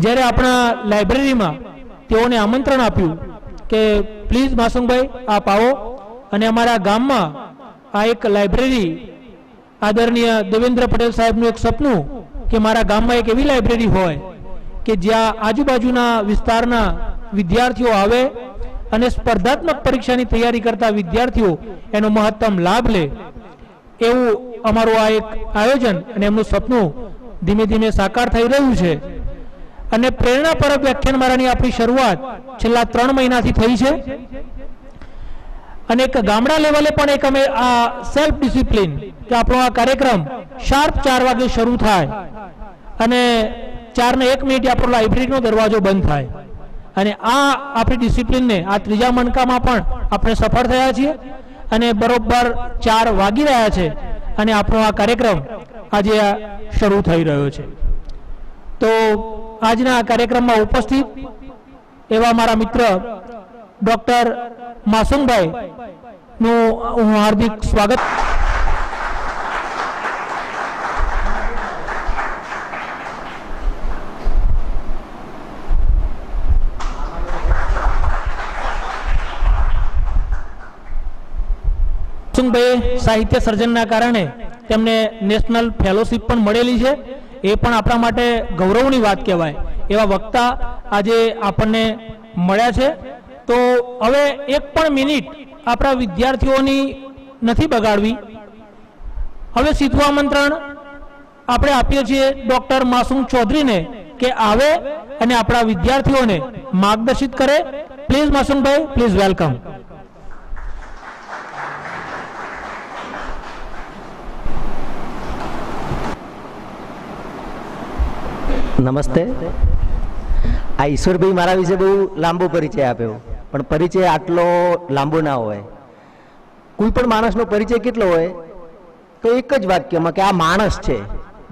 જ્યારે આપણા લાઇબ્રેરીમાં તેઓને આમંત્રણ આપ્યું કે પ્લીઝ માસુમભાઈ આપ આવો અને અમારા ગામમાં આ એક લાઇબ્રેરી, આદરણીય દેવેન્દ્ર પટેલ સાહેબનું એક સપનું કે મારા ગામમાં એક એવી લાઇબ્રેરી હોય કે જ્યાં આજુબાજુના વિસ્તારના વિદ્યાર્થીઓ આવે અને સ્પર્ધાત્મક પરીક્ષાની તૈયારી કરતા વિદ્યાર્થીઓ એનો મહત્તમ લાભ લે, એવું અમારું આ એક આયોજન અને એમનું સપનું ધીમે ધીમે સાકાર થઈ રહ્યું છે. અને પ્રેરણાપરક વ્યાખ્યાનમાળાની આપણી શરૂઆત છેલ્લા 3 મહિનાથી થઈ છે. અને એક ગામડા લેવલે પણ એક અમે આ સેલ્ફ ડિસિપ્લિન કે આપણો આ કાર્યક્રમ શાર્પ 4 વાગે શરૂ થાય અને 4 ને 1 મિનિટ આપણો લાઇબ્રેરીનો દરવાજો બંધ થાય. અને આ આપણી ડિસિપ્લિનને આ ત્રીજા મણકામાં પણ આપણે સફળ થયા છીએ અને બરોબર 4 વાગી રહ્યા છે અને આપણો આ કાર્યક્રમ આજે શરૂ થઈ રહ્યો છે. તો આજના આ કાર્યક્રમમાં ઉપસ્થિત એવા મારા મિત્ર ડોક્ટર માસુમભાઈ નું હું હાર્દિક સ્વાગત. માસુમભાઈ સાહિત્ય સર્જનના કારણે તેમને નેશનલ ફેલોશિપ પણ મળેલી છે. એ પણ આપણા માટે ગૌરવની વાત કહેવાય. એવા વક્તા આજે આપણને મળ્યા છે. તો હવે એક પણ મિનિટ આપણા વિદ્યાર્થીઓની નથી બગાડવી. હવે સીધું આમંત્રણ આપણે આપીએ છીએ ડોક્ટર માસુમ ચૌધરીને કે આવે અને આપણા વિદ્યાર્થીઓને માર્ગદર્શિત કરે. Please Masumbhai, please welcome. નમસ્તે. આ ઈશ્વરભાઈ મારા વિશે બહુ લાંબો પરિચય આપ્યો, પણ પરિચય આટલો લાંબો ના હોય. કોઈ પણ માણસનો પરિચય કેટલો હોય તો એક જ વાક્યમાં કે આ માણસ છે.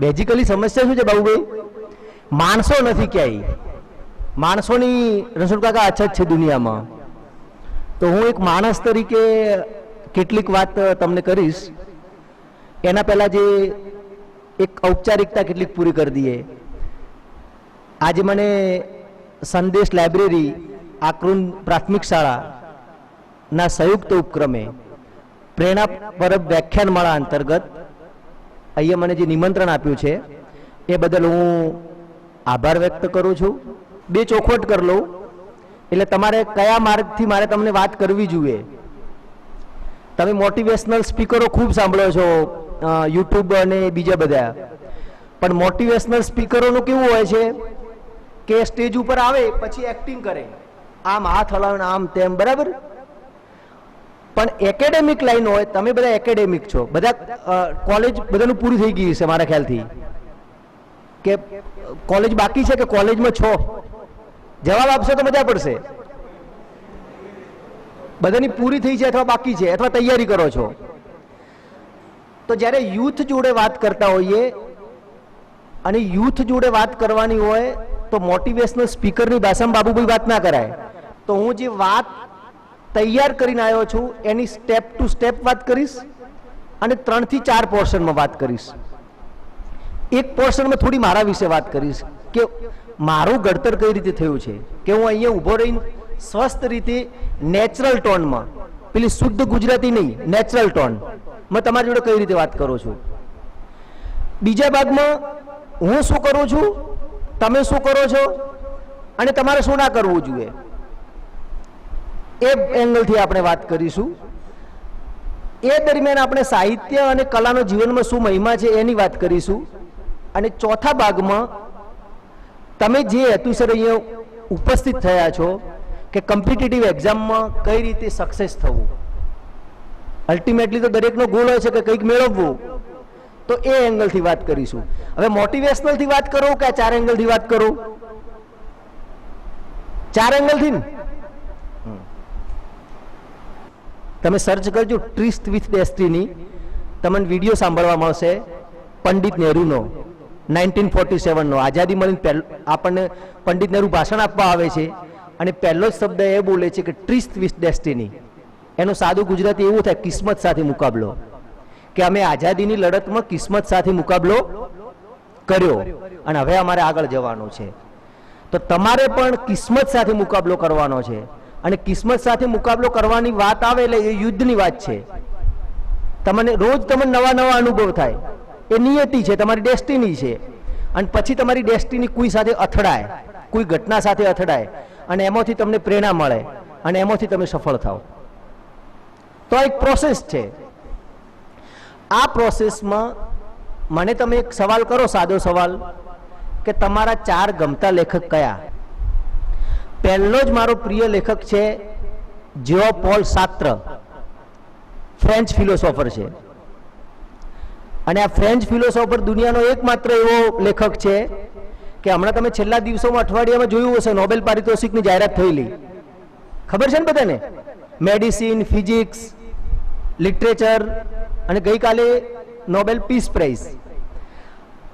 બેઝિકલી સમસ્યા શું છે બાબુભાઈ? માણસો નથી ક્યાંય. માણસોની રસોડ કાકા અછત છે દુનિયામાં. તો હું એક માણસ તરીકે કેટલીક વાત તમને કરીશ. એના પહેલાં જે એક ઔપચારિકતા કેટલીક પૂરી કરી દઈએ. આજે મને સંદેશ લાઇબ્રેરી આકરુંદ પ્રાથમિક શાળાના સંયુક્ત ઉપક્રમે પ્રેરણાપરક વ્યાખ્યાનમાળા અંતર્ગત અહીંયા મને જે નિમંત્રણ આપ્યું છે એ બદલ હું આભાર વ્યક્ત કરું છું. બે ચોખવટ કરી લઉં, એટલે તમારે કયા માર્ગથી મારે તમને વાત કરવી જોઈએ. તમે મોટિવેશનલ સ્પીકરો ખૂબ સાંભળો છો યુટ્યુબ અને બીજા બધા, પણ મોટિવેશનલ સ્પીકરોનું કેવું હોય છે કે સ્ટેજ ઉપર આવે પછી એક્ટિંગ કરે, આમ હાથ હલાવે આમ તેમ, બરાબર. પણ એકેડેમિક લાઈન હોય, તમે બધા એકેડેમિક છો, બધા કોલેજ બધાનું પૂરી થઈ ગઈ છે મારા ખ્યાલથી. કે કોલેજ બાકી છે કે કોલેજમાં છો? જવાબ આપશો તો મજા પડશે. બધાની પૂરી થઈ છે અથવા બાકી છે અથવા તૈયારી કરો છો? તો જ્યારે યુથ જોડે વાત કરતા હોઈએ અને યુથ જોડે વાત કરવાની હોય તો મોટિવેશનલ સ્પીકરની ભાષામાં બાબુભાઈ વાત ના કરાય. તો હું જે વાત તૈયાર કરીને આવ્યો છું એની સ્ટેપ ટુ સ્ટેપ વાત કરીશ અને 3 થી 4 પોર્શનમાં વાત કરીશ. એક પોર્શનમાં થોડી મારા વિશે વાત કરીશ કે મારું ઘડતર કઈ રીતે થયું છે, કે હું અહીંયા ઊભો રહીને સ્વસ્થ રીતે નેચરલ ટોનમાં, પેલી શુદ્ધ ગુજરાતી નહીં, નેચરલ ટોન મેં તમારી જોડે કઈ રીતે વાત કરું છું. બીજા ભાગમાં હું શું કરું છું, તમે શું કરો છો અને તમારે શું ના કરવું જોઈએ એ એંગલથી આપણે વાત કરીશું. એ દરમિયાન આપણે સાહિત્ય અને કલાનો જીવનમાં શું મહિમા છે એની વાત કરીશું. અને ચોથા ભાગમાં તમે જે હેતુસર અહીંયા ઉપસ્થિત થયા છો કે કોમ્પિટિટિવ એક્ઝામમાં કઈ રીતે સક્સેસ થવું, અલ્ટિમેટલી તો દરેકનો ગોલ હોય છે કે કંઈક મેળવવું, તો એ એંગલથી વાત કરીશું. હવે મોટિવેશનલથી વાત કરું કે 4 એંગલથી વાત કરું? 4 એંગલથી ને તમે સર્ચ કરજો ટ્રીસ્ટ વિથ ડેસ્ટિની, તમને વિડીયો સાંભળવા મળશે પંડિત નહેરુનો 1947 નો. આઝાદી મળીને આપણને પંડિત નહેરુ ભાષણ આપવા આવે છે અને પહેલો જ શબ્દ એ બોલે છે કે ટ્રીસ્ટ વિથ ડેસ્ટિની. એનું સાદું ગુજરાતી એવું થાય કિસ્મત સાથે મુકાબલો, કે અમે આઝાદીની લડતમાં કિસ્મત સાથે મુકાબલો કર્યો અને હવે અમારે આગળ જવાનું છે. તો તમારે પણ કિસ્મત સાથે મુકાબલો કરવાનો છે, અને કિસ્મત સાથે મુકાબલો કરવાની વાત આવે એટલે એ યુદ્ધની વાત છે. તમને રોજ નવા નવા અનુભવ થાય, એ નિયતિ છે, તમારી ડેસ્ટિની છે. અને પછી તમારી ડેસ્ટિની કોઈ સાથે અથડાય, કોઈ ઘટના સાથે અથડાય, અને એમાંથી તમને પ્રેરણા મળે, અને એમાંથી તમે સફળ થાવ. તો આ એક પ્રોસેસ છે. આ પ્રોસેસમાં મને તમે એક સવાલ કરો, સાદો સવાલ, કે તમારા 4 ગમતા લેખક કયા? પહેલો જ મારો પ્રિય લેખક છે જેઓ પોલ સાત્ર, ફ્રેન્ચ ફિલોસોફર છે. અને આ ફ્રેન્ચ ફિલોસોફર દુનિયાનો એકમાત્ર એવો લેખક છે કે હમણાં તમે છેલ્લા દિવસોમાં અઠવાડિયામાં જોયું હશે, નોબેલ પારિતોષિકની જાહેરાત થયેલી. ખબર છે ને બધાને? મેડિસિન, ફિઝિક્સ, લિટરેચર, અને ગઈકાલે નોબેલ પીસ પ્રાઇઝ.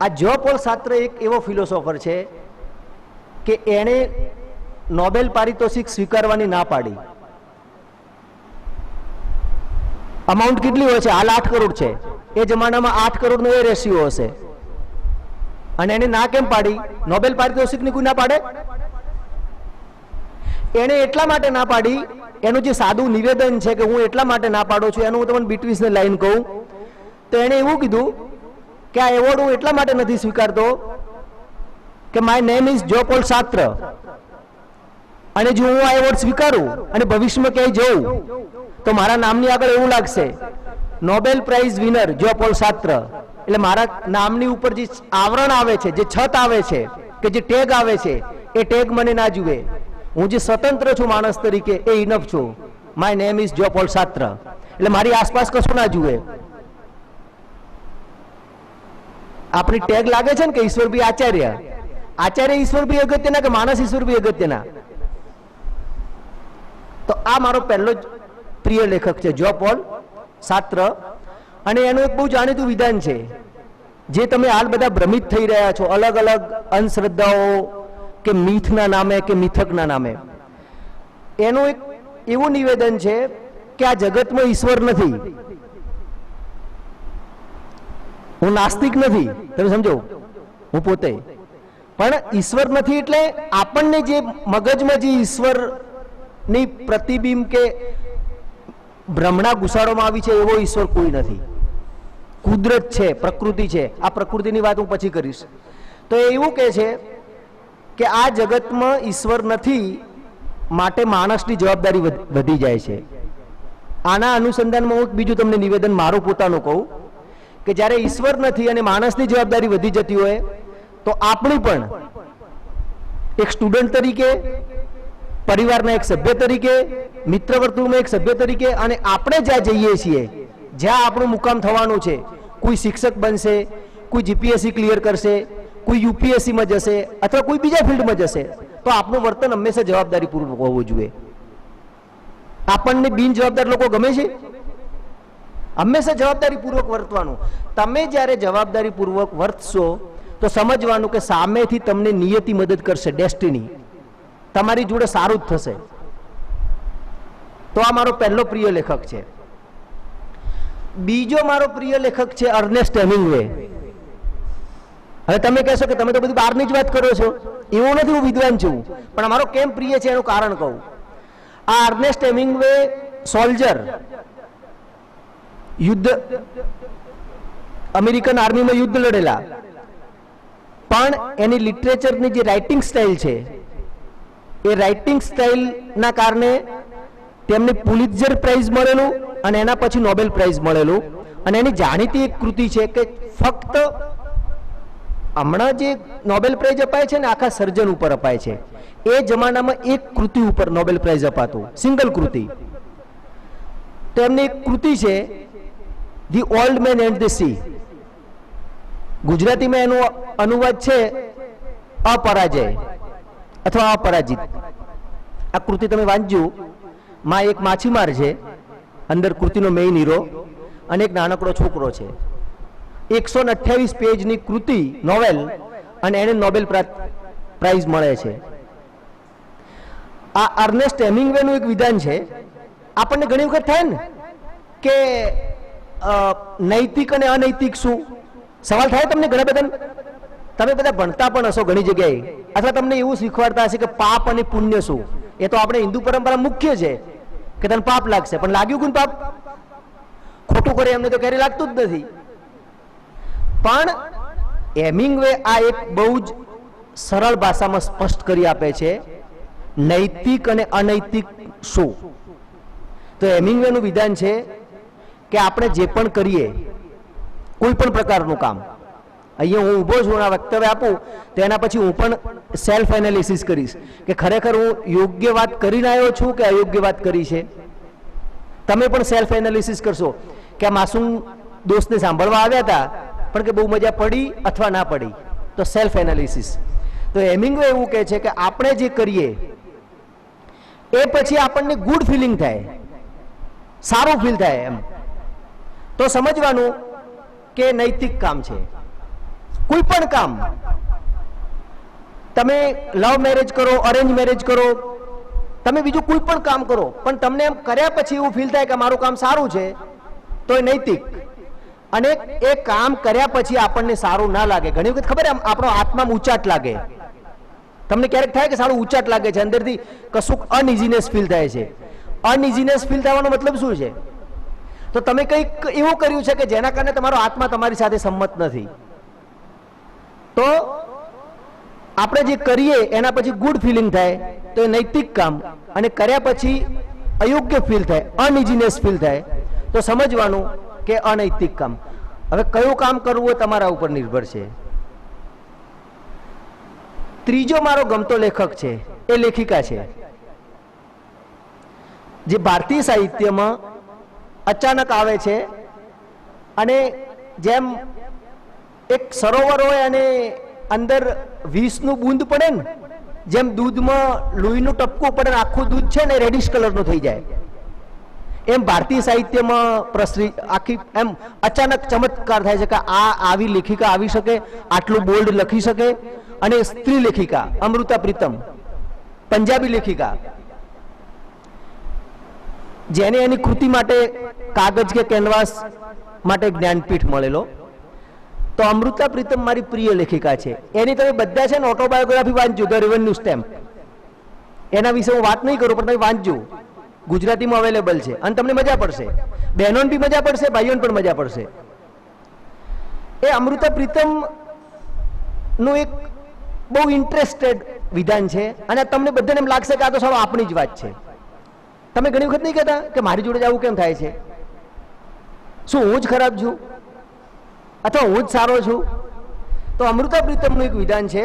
આ જો પોલ સાત્ર એક એવો ફિલોસોફર છે કે એણે નોબેલ પારિતોષિક સ્વીકારવાની ના પાડી. અમાઉન્ટ કેટલી હોય છે? હાલ 8 કરોડ છે. એ જમાનામાં 8 કરોડનો એ રેશિયો હશે. અને એને ના કેમ પાડી? નોબેલ પારિતોષિકની કોઈ ના પાડે? એને એટલા માટે ના પાડી, એનું જે સાદું નિવેદન છે કે હું એટલા માટે ના પાડું છું, એનું હું તમને બીટવીસને લાઈન કહું તો એણે એવું કીધું કે આ એવોર્ડ હું એટલા માટે નથી સ્વીકારતો કે માય નેમ ઇઝ જો પોલ સાત્ર, અને જો હું આ એવોર્ડ સ્વીકારું અને ભવિષ્યમાં ક્યાંય જઉં તો મારા નામની આગળ એવું લાગશે, નોબેલ પ્રાઇઝ વિનર જો પોલ સાત્ર. એટલે મારા નામની ઉપર જે આવરણ આવે છે, જે છત આવે છે, કે જે ટેગ આવે છે, એ ટેગ મને ના જુએ. હું જે સ્વતંત્ર છું માણસ તરીકે, એ ઇનફ છું. માય નેમ ઇઝ જો પોલ સાત્ર. એટલે મારી આસપાસ કશું ના જુએ. આપણી ટેગ લાગે છે ને કે ઈશ્વરભાઈ આચાર્ય. આચાર્ય ઈશ્વરભાઈ અગત્યના કે માણસ ઈશ્વરભાઈ અગત્યના? તો આ મારો પહેલો જ પ્રિય લેખક છે, જો પોલ સાત્ર. અને એનું એક બહુ જાણીતું વિધાન છે, જે તમે હાલ બધા ભ્રમિત થઈ રહ્યા છો અલગ અલગ અંધશ્રદ્ધાઓ કે મિથના નામે કે મિથકના નામે. એનું એક એવું નિવેદન છે કે આ જગતમાં ઈશ્વર નથી. હું નાસ્તિક નથી, તમે સમજો, હું પોતે. પણ ઈશ્વર નથી એટલે આપણને જે મગજમાં જે ઈશ્વરની પ્રતિબિંબ કે ભ્રમણા ઘુસાડવામાં આવી છે, એવો ઈશ્વર કોઈ નથી. કુદરત છે, પ્રકૃતિ છે. આ પ્રકૃતિની વાત હું પછી કરીશ. તો એ એવું કહે છે કે આ જગતમાં ઈશ્વર નથી, માટે માણસની જવાબદારી વધી જાય છે. આના અનુસંધાનમાં હું બીજું તમને નિવેદન મારું પોતાનું કહું કે જ્યારે ઈશ્વર નથી અને માણસની જવાબદારી વધી જતી હોય, તો આપણી પણ એક સ્ટુડન્ટ તરીકે, પરિવારના એક સભ્ય તરીકે, મિત્ર વર્તુળમાં એક સભ્ય તરીકે, અને આપણે જ્યાં જઈએ છીએ, જ્યાં આપણું મુકામ થવાનું છે, કોઈ શિક્ષક બનશે, કોઈ જીપીએસસી ક્લિયર કરશે, કોઈ યુપીએસસીમાં જશે, અથવા કોઈ બીજા ફિલ્ડમાં જશે, તો આપણું વર્તન હંમેશા જવાબદારીપૂર્વક હોવું જોઈએ. આપણને બિનજવાબદાર લોકો ગમે છે? હંમેશા જવાબદારીપૂર્વક વર્તવાનું. તમે જ્યારે જવાબદારીપૂર્વક વર્તશો તો સમજવાનું કે સામેથી તમને નિયતિ મદદ કરશે, ડેસ્ટિની તમારી જોડે સારું જ થશે. તો આ મારો પહેલો પ્રિય લેખક છે. બીજો મારો પ્રિય લેખક છે અર્નેસ્ટ હેમિંગવે. હવે તમે કહેશો કે તમે તો બધી બહારની જ વાત કરો છો. એવું નથી, હું વિદ્વાન છું, પણ અમારો કેમ પ્રિય છે એનું કારણ કહું. આ અર્નેસ્ટ હેમિંગવે સોલ્જર, યુદ્ધ, અમેરિકન આર્મીમાં યુદ્ધ લડેલા, પણ એની લિટરેચરની જે રાઇટિંગ સ્ટાઇલ છે, એ રાઇટિંગ સ્ટાઇલના કારણે તેમને પુલિત્ઝર પ્રાઇઝ મળેલું, અને એના પછી નોબેલ પ્રાઇઝ મળેલું. અને એની જાણીતી એક કૃતિ છે કે ફક્ત હમણાં જે નોબેલ પ્રાઇઝ અપાય છે ને, આખા સર્જન ઉપર અપાય છે. એ જમાનામાં એક કૃતિ ઉપર નોબેલ પ્રાઇઝ અપાતું, સિંગલ કૃતિ. તો એમની એક કૃતિ છે the old man and the sea. ગુજરાતીમાં એનો અનુવાદ છે અપરાજય અથવા અપરાજિત. આ કૃતિ તમે વાંચજો. માં એક માછીમાર છે, અંદર કૃતિનો મેઇન હીરો, અને એક નાનકડો છોકરો છે. 128 પેજની કૃતિ, નોવેલ, અને એને નોબેલ પ્રાઇઝ મળે છે. આ અર્નેસ્ટ હેમિંગવેનું એક વિધાન છે. આપણને ઘણી વખત થાય ને કે નૈતિક અને અનૈતિક શું? સવાલ થાય તમને ઘણા બધા તમે બધા ભણતા પણ હશો ઘણી જગ્યાએ, અથવા તમને એવું શીખવાડતા હશે કે પાપ અને પુણ્ય શું. એ તો આપણે હિન્દુ પરંપરા મુખ્ય છે કે તને પાપ લાગશે, પણ લાગ્યું કોણ પાપ? ખોટું કરે એમને તો ક્યારેય લાગતું જ નથી. પણ હેમિંગવે આ એક બહુ જ સરળ ભાષામાં સ્પષ્ટ કરી આપે છે નૈતિક અને અનૈતિક શું. તો હેમિંગવે નું વિધાન છે કે આપણે જે પણ કરીએ કોઈ પણ પ્રકારનું કામ, અહીંયા હું ઊભો છું આ વક્તવ્ય આપું તો એના પછી હું પણ સેલ્ફ એનાલિસિસ કરીશ કે ખરેખર હું યોગ્ય વાત કરીને આવ્યો છું કે અયોગ્ય વાત કરી છે. તમે પણ સેલ્ફ એનાલિસિસ કરશો કે આ માસૂમ દોસ્તને સાંભળવા આવ્યા હતા પણ કે બહુ મજા પડી અથવા ના પડી. તો સેલ્ફ એનાલિસિસ. તો હેમિંગવે એવું કહે છે કે આપણે જે કરીએ એ પછી આપણને ગુડ ફિલિંગ થાય, સારું ફીલ થાય એમ, તો સમજવાનું કે નૈતિક કામ છે. કોઈ પણ કામ, તમે લવ મેરેજ કરો, અરેન્જ મેરેજ કરો, તમે બીજું કોઈ પણ કામ કરો, પણ તમને એમ કર્યા પછી એવું ફીલ થાય કે મારું કામ સારું છે તો એ નૈતિક. અને એ કામ કર્યા પછી આપણને સારું ના લાગે, ઘણી વખત ખબર એમ આપણો આત્મામાં ઉચાટ લાગે. તમને ક્યારેક થાય કે સારું ઉચાટ લાગે છે, અંદરથી કશુંક અનઇઝીનેસ ફીલ થાય છે. અનઇઝીનેસ ફીલ થવાનો મતલબ શું છે? તો તમે કંઈક એવું કર્યું છે કે જેના કારણે તમારો આત્મા તમારી સાથે સંમત નથી. તો આપણે જે કરીએ એના પછી ગુડ ફિલિંગ થાય તો એ નૈતિક કામ, અને કર્યા પછી અયોગ્ય ફીલ થાય, અનઇઝીનેસ ફીલ થાય તો સમજવાનું કે અનૈતિક કામ. હવે કયું કામ કરવું એ તમારા ઉપર નિર્ભર છે. ત્રીજો મારો ગમતો લેખક છે એ લેખિકા છે જે ભારતીય સાહિત્યમાં અચાનક આવે છે, અને જેમ એક સરોવર હોય અને અંદર વિષનું બૂંદ પડે ને, જેમ દૂધમાં લોહીનું ટપકું પડે ને આખું દૂધ છે ને રેડિશ કલરનું થઈ જાય, એમ ભારતીય સાહિત્યમાં પ્રસરી આખી એમ અચાનક ચમત્કાર થાય છે કે આ આવી લેખિકા આવી શકે, આટલું બોલ્ડ લખી શકે. અને સ્ત્રી લેખિકા અમૃતા પ્રીતમ, પંજાબી લેખિકા, જેને એની કૃતિ માટે કાગજ કે કેનવાસ માટે જ્ઞાનપીઠ મળેલો. તો અમૃતા પ્રીતમ મારી પ્રિય લેખિકા છે. એની તમે બધા છે ને ઓટોબાયોગ્રાફી વાંચજો, ધ રેવન્યુ સ્ટેમ્પ. એના વિશે હું વાત નહીં કરું પણ તમે વાંચજો, ગુજરાતીમાં અવેલેબલ છે અને તમને મજા પડશે. બહેનોને બી મજા પડશે, ભાઈઓને પણ મજા પડશે. એ અમૃતા પ્રીતમ નું એક બહુ ઇન્ટરેસ્ટેડ વિધાન છે, અને તમને બધાને એમ લાગશે કે આ તો સારું આપણી જ વાત છે. તમે ઘણી વખત નહીં કહેતા કે મારી જોડે જ આવું કેમ થાય છે? શું હું જ ખરાબ છું અથવા હું જ સારો છું? તો અમૃતા પ્રીતમનું એક વિધાન છે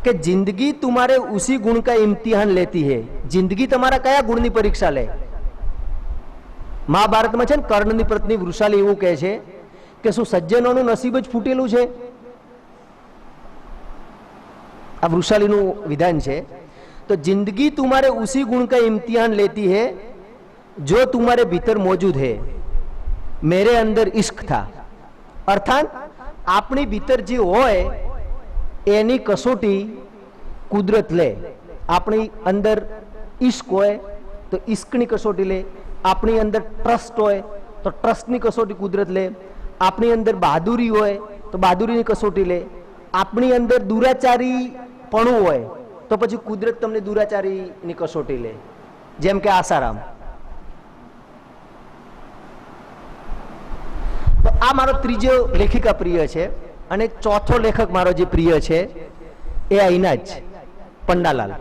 કે જિંદગી તુમારે ઉસી ગુણ કા ઇમ્તિહાન લેતી હૈ. જિંદગી તમારા કયા ગુણની પરીક્ષા લે? મહાભારતમાં છે ને કર્ણની પત્ની વૃષાલી એવું કહે છે કે શું સજ્જનોનું નસીબ જ ફૂટેલું છે? આ વૃષાલીનું વિધાન છે. तो जिंदगी तुम्हारे उसी गुण का इम्तिहान लेती है जो तुम्हारे भीतर मौजूद है. मेरे अंदर इश्क था. अर्थात अपनी भीतर जो होय एनी कसोटी कुदरत ले. अपनी अंदर इश्क होय तो इश्कनी कसोटी ले, अपनी अंदर ट्रस्ट होय तो ट्रस्टनी कसोटी कुदरत ले, अपनी अंदर बहादुरी होय तो बहादुरीनी कसोटी ले, अपनी अंदर दुराचारी पणु होय तो પછી કુદરત તમને દુરાચારીની કસોટી લે, જેમ કે આસારામ. તો આ મારો ત્રીજો લેખિકા પ્રિય છે. અને ચોથો લેખક મારો જે પ્રિય છે એ અહીંના જ પન્નાલાલ.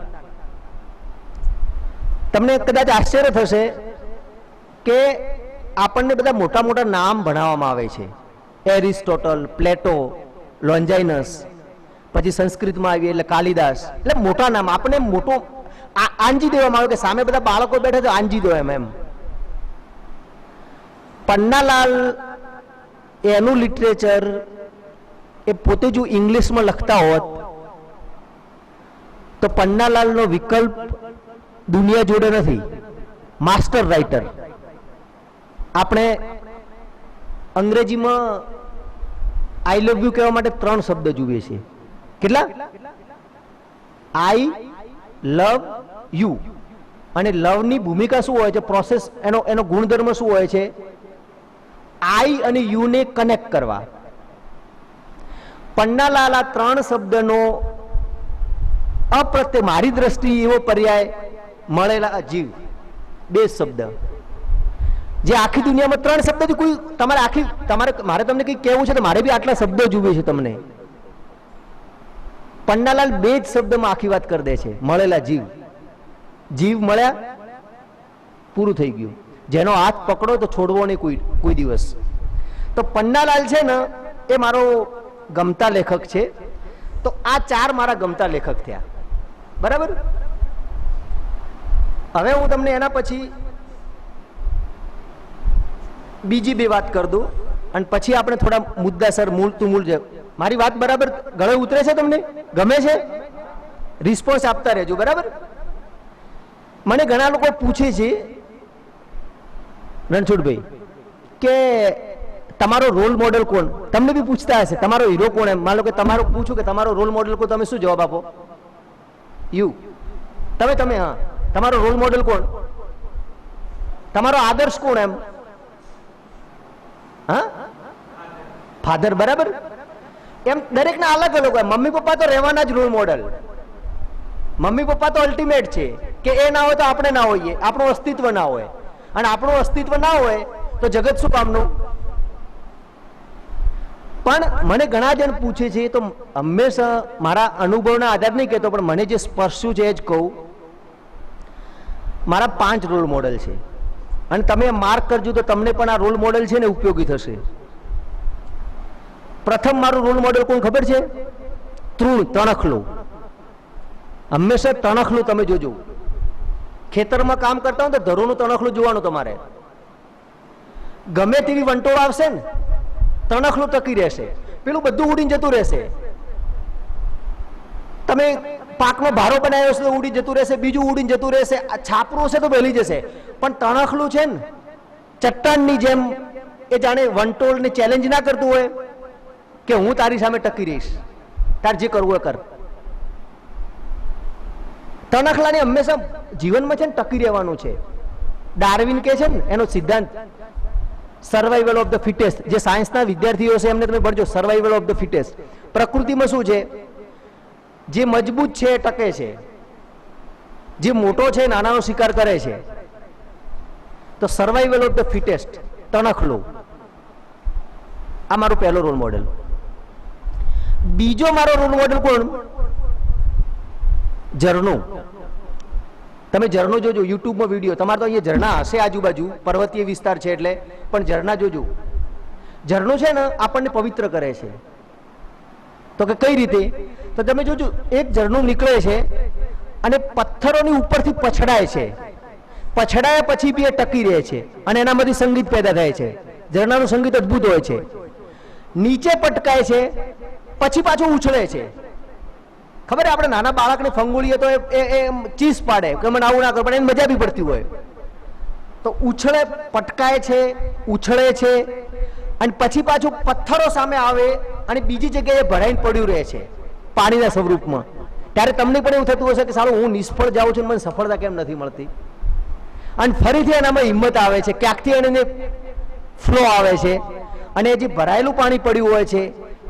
તમને કદાચ આશ્ચર્ય થશે કે આપણને બધા મોટા મોટા નામ ભણાવવામાં આવે છે, એરિસ્ટોટલ, પ્લેટો, લોન્જાઇનસ, પછી સંસ્કૃતમાં આવી એટલે કાલિદાસ, એટલે મોટા નામ આપણે મોટો આંજી દેવામાં આવે કે સામે બધા બાળકો બેઠા તો આંજી દો એમ. પન્નાલાલ એનું લિટરેચર એ પોતે જો ઇંગ્લિશમાં લખતા હોત તો પન્નાલાલનો વિકલ્પ દુનિયા જોડે નથી. Master writer. આપણે અંગ્રેજીમાં આઈ લવ યુ કહેવા માટે 3 શબ્દ જોઈએ છે. કેટલા? આઈ લવ યુ. અને લવ ની ભૂમિકા શું હોય છે? પ્રોસેસ, એનો ગુણધર્મ શું હોય છે? આઈ અને યુ ને કનેક્ટ કરવા. પન્નાલાલ આ 3 શબ્દનો અપ્રત્ય મારી દ્રષ્ટિએ એવો પર્યાય મળેલા જીવ, 2 શબ્દ જે આખી દુનિયામાં 3 શબ્દથી કોઈ તમારે મારે તમને કંઈક કહેવું છે તો મારે બી આટલા શબ્દો જોઈએ છે તમને. પન્નાલાલ 2 જ શબ્દમાં આખી વાત કરી દે છે. મળેલા જીવ, જીવ મળ્યા, પૂરું થઈ ગયું. જેનો હાથ પકડો તો છોડવો નહીં કોઈ દિવસ. તો પન્નાલાલ છે ને એ મારો ગમતા લેખક છે. તો આ 4 મારા ગમતા લેખક થયા, બરાબર. હવે હું તમને એના પછી બીજી 2 વાત કરી દઉં અને પછી આપણે થોડા મુદ્દાસર મૂળ તું મૂળ છે. મારી વાત બરાબર ગળે ઉતરે છે? તમને ગમે છે? રિસ્પોન્સ આપતા રહેજો, બરાબર. મને ઘણા લોકો પૂછે છે રણછોડભાઈ કે તમારો રોલ મોડેલ કોણ? તમને બી પૂછતા હશે તમારો હીરો કોણ? એમ માનો કે તમારું પૂછું કે તમારો રોલ મોડેલ કોણ, તમે શું જવાબ આપો? યુ. તમે હા, તમારો રોલ મોડેલ કોણ? તમારો આદર્શ કોણ? એમ હા, ફાધર, બરાબર. એમ દરેકના અલગ અલગ હોય. મમ્મી પપ્પા તો રહેવાના જ રોલ મોડેલ. મમ્મી પપ્પા તો અલ્ટિમેટ છે કે એ ના હોય તો આપણે ના હોઈએ, આપણું અસ્તિત્વ ના હોય. અને આપણું અસ્તિત્વ ના હોય તો જગત શું કામનું? પણ મને ઘણા જણ પૂછે છે, તો હંમેશા મારા અનુભવના આધાર નહીં કહેતો, પણ મને જે સ્પર્શ્યું છે એ જ કહું. મારા 5 રોલ મોડેલ છે અને તમે માર્ક કરજો તો તમને પણ આ રોલ મોડેલ છે ને ઉપયોગી થશે. પ્રથમ મારું રોલ મોડેલ કોણ ખબર છે? તણખલું. હંમેશા તણખલું તમે જોજો. ખેતરમાં કામ કરતા હો તો ધરોનું તણખલું જોવાનું તમારે. ગમે તેવી વંટોળ આવશે ને તણખલું ટકી રહેશે, પેલું બધું ઉડીને જતું રહેશે. તમે પાકનો ભારો બનાવ્યો છે તો ઉડી જતું રહેશે, બીજું ઉડીને જતું રહેશે, આ છાપરું હશે તો બેલી જશે. પણ તણખલું છે ને ચટ્ટાનની જેમ, એ જાણે વંટોળને ચેલેન્જ ના કરતું હોય કે હું તારી સામે ટકી રહીશ, તાર જે કરવું એ કર. તણખલાને હંમેશા જીવનમાં છે ને ટકી રહેવાનું છે. ડાર્વિન કે છે ને એનો સિદ્ધાંત સર્વાઈવલ ઓફ ધ ફિટેસ્ટ, જે સાયન્સના વિદ્યાર્થીઓ છે એમને તમે ભણજો. Survival of the fittest. પ્રકૃતિમાં શું છે? જે મજબૂત છે એ ટકે છે, જે મોટો છે નાનાનો શિકાર કરે છે. તો સર્વાઈવલ ઓફ ધ ફિટેસ્ટ, તણખલું. આ મારું પહેલો રોલ મોડેલ. બીજો મારો રોલ મોડેલ કોણ? ઝરણું. તમે ઝરણું જોજો યુટ્યુબમાં વિડીયો. તમારે તો અહીંયા ઝરણા હશે આજુબાજુ, પર્વતીય વિસ્તાર છે એટલે, પણ ઝરણા જોજો. ઝરણું છે ને આપણને પવિત્ર કરે છે. તો કે કઈ રીતે? તો તમે જોજો, એક ઝરણું નીકળે છે અને પથ્થરોની ઉપરથી પછડાય છે. પછડાયા પછી બી એ ટકી રહે છે અને એનામાંથી સંગીત પેદા થાય છે. ઝરણાનું સંગીત અદ્ભુત હોય છે. નીચે પટકાય છે પછી પાછું ઉછળે છે. ખબર આપણે નાના બાળકને ફંગોળીએ તો એ ચીસ પાડે કે મને આવું ના કરો, પણ એને મજા બી પડતી હોય. તો ઉછળે, પટકાય છે, ઉછળે છે અને પછી પાછું પથ્થરો સામે આવે અને બીજી જગ્યાએ ભરાઈને પડ્યું રહે છે પાણીના સ્વરૂપમાં. ત્યારે તમને પણ એવું થતું હશે કે સારું હું નિષ્ફળ જાઉં છું, મને સફળતા કેમ નથી મળતી? અને ફરીથી એનામાં હિંમત આવે છે, ક્યાંકથી એને ફ્લો આવે છે અને જે ભરાયેલું પાણી પડ્યું હોય છે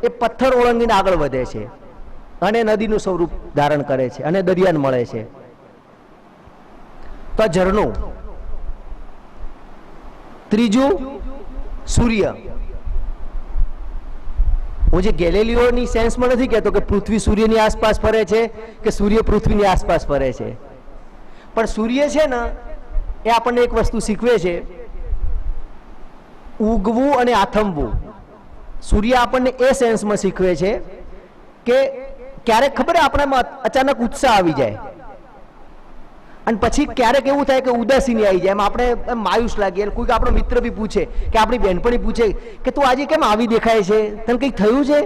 એ પથ્થર ઓળંગીને આગળ વધે છે અને નદીનું સ્વરૂપ ધારણ કરે છે અને દરિયાને મળે છે. તો આ ઝરણું. ત્રીજું સૂર્ય. હું જે ગેલેલિયોની સેન્સમાં નથી કહેતો કે પૃથ્વી સૂર્યની આસપાસ ફરે છે કે સૂર્ય પૃથ્વીની આસપાસ ફરે છે, પણ સૂર્ય છે ને એ આપણને એક વસ્તુ શીખવે છે, ઉગવું અને આથમવું. સૂર્ય આપણને એ સેન્સમાં શીખવે છે કે ક્યારેક ખબર આપણામાં અચાનક ઉત્સાહ આવી જાય અને પછી ક્યારેક એવું થાય કે ઉદાસીની આવી જાય. એમ આપણે માયુસ લાગીએ. કોઈક આપણો મિત્ર બી પૂછે કે આપણી બહેનપણી પૂછે કે તું આજે કેમ આવી દેખાય છે, તને કંઈક થયું છે?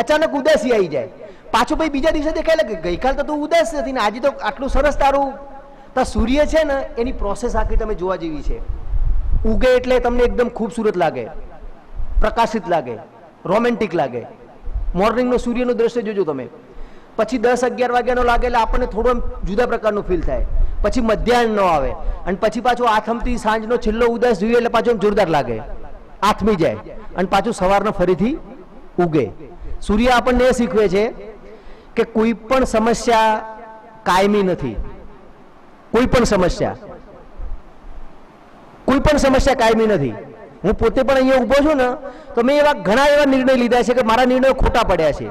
અચાનક ઉદાસી આવી જાય. પાછું ભાઈ બીજા દિવસે દેખાય લાગે ગઈકાલ તો તું ઉદાસ હતી ને આજે તો આટલું સરસ તારું. તો સૂર્ય છે ને એની પ્રોસેસ આખી તમે જોવા જેવી છે. ઉગે એટલે તમને એકદમ ખૂબસૂરત લાગે, પ્રકાશિત લાગે, રોમેન્ટિક લાગે. મોર્નિંગનો સૂર્યનું દ્રશ્ય જોજો તમે. પછી 10-11 વાગ્યાનો લાગે એટલે આપણને થોડું જુદા પ્રકારનું ફીલ થાય. પછી મધ્યાહન નો આવે અને પછી પાછું આથમતી સાંજનો છેલ્લો ઉદાસ જોઈએ એટલે પાછું જોરદાર લાગે, આથમી જાય અને પાછું સવારના ફરીથી ઉગે. સૂર્ય આપણને એ શીખવે છે કે કોઈ પણ સમસ્યા કાયમી નથી. કોઈ પણ સમસ્યા કાયમી નથી. હું પોતે પણ અહીંયા ઊભો છું ને, તો મેં ઘણા એવા નિર્ણય લીધા છે કે મારા નિર્ણયો ખોટા પડ્યા છે,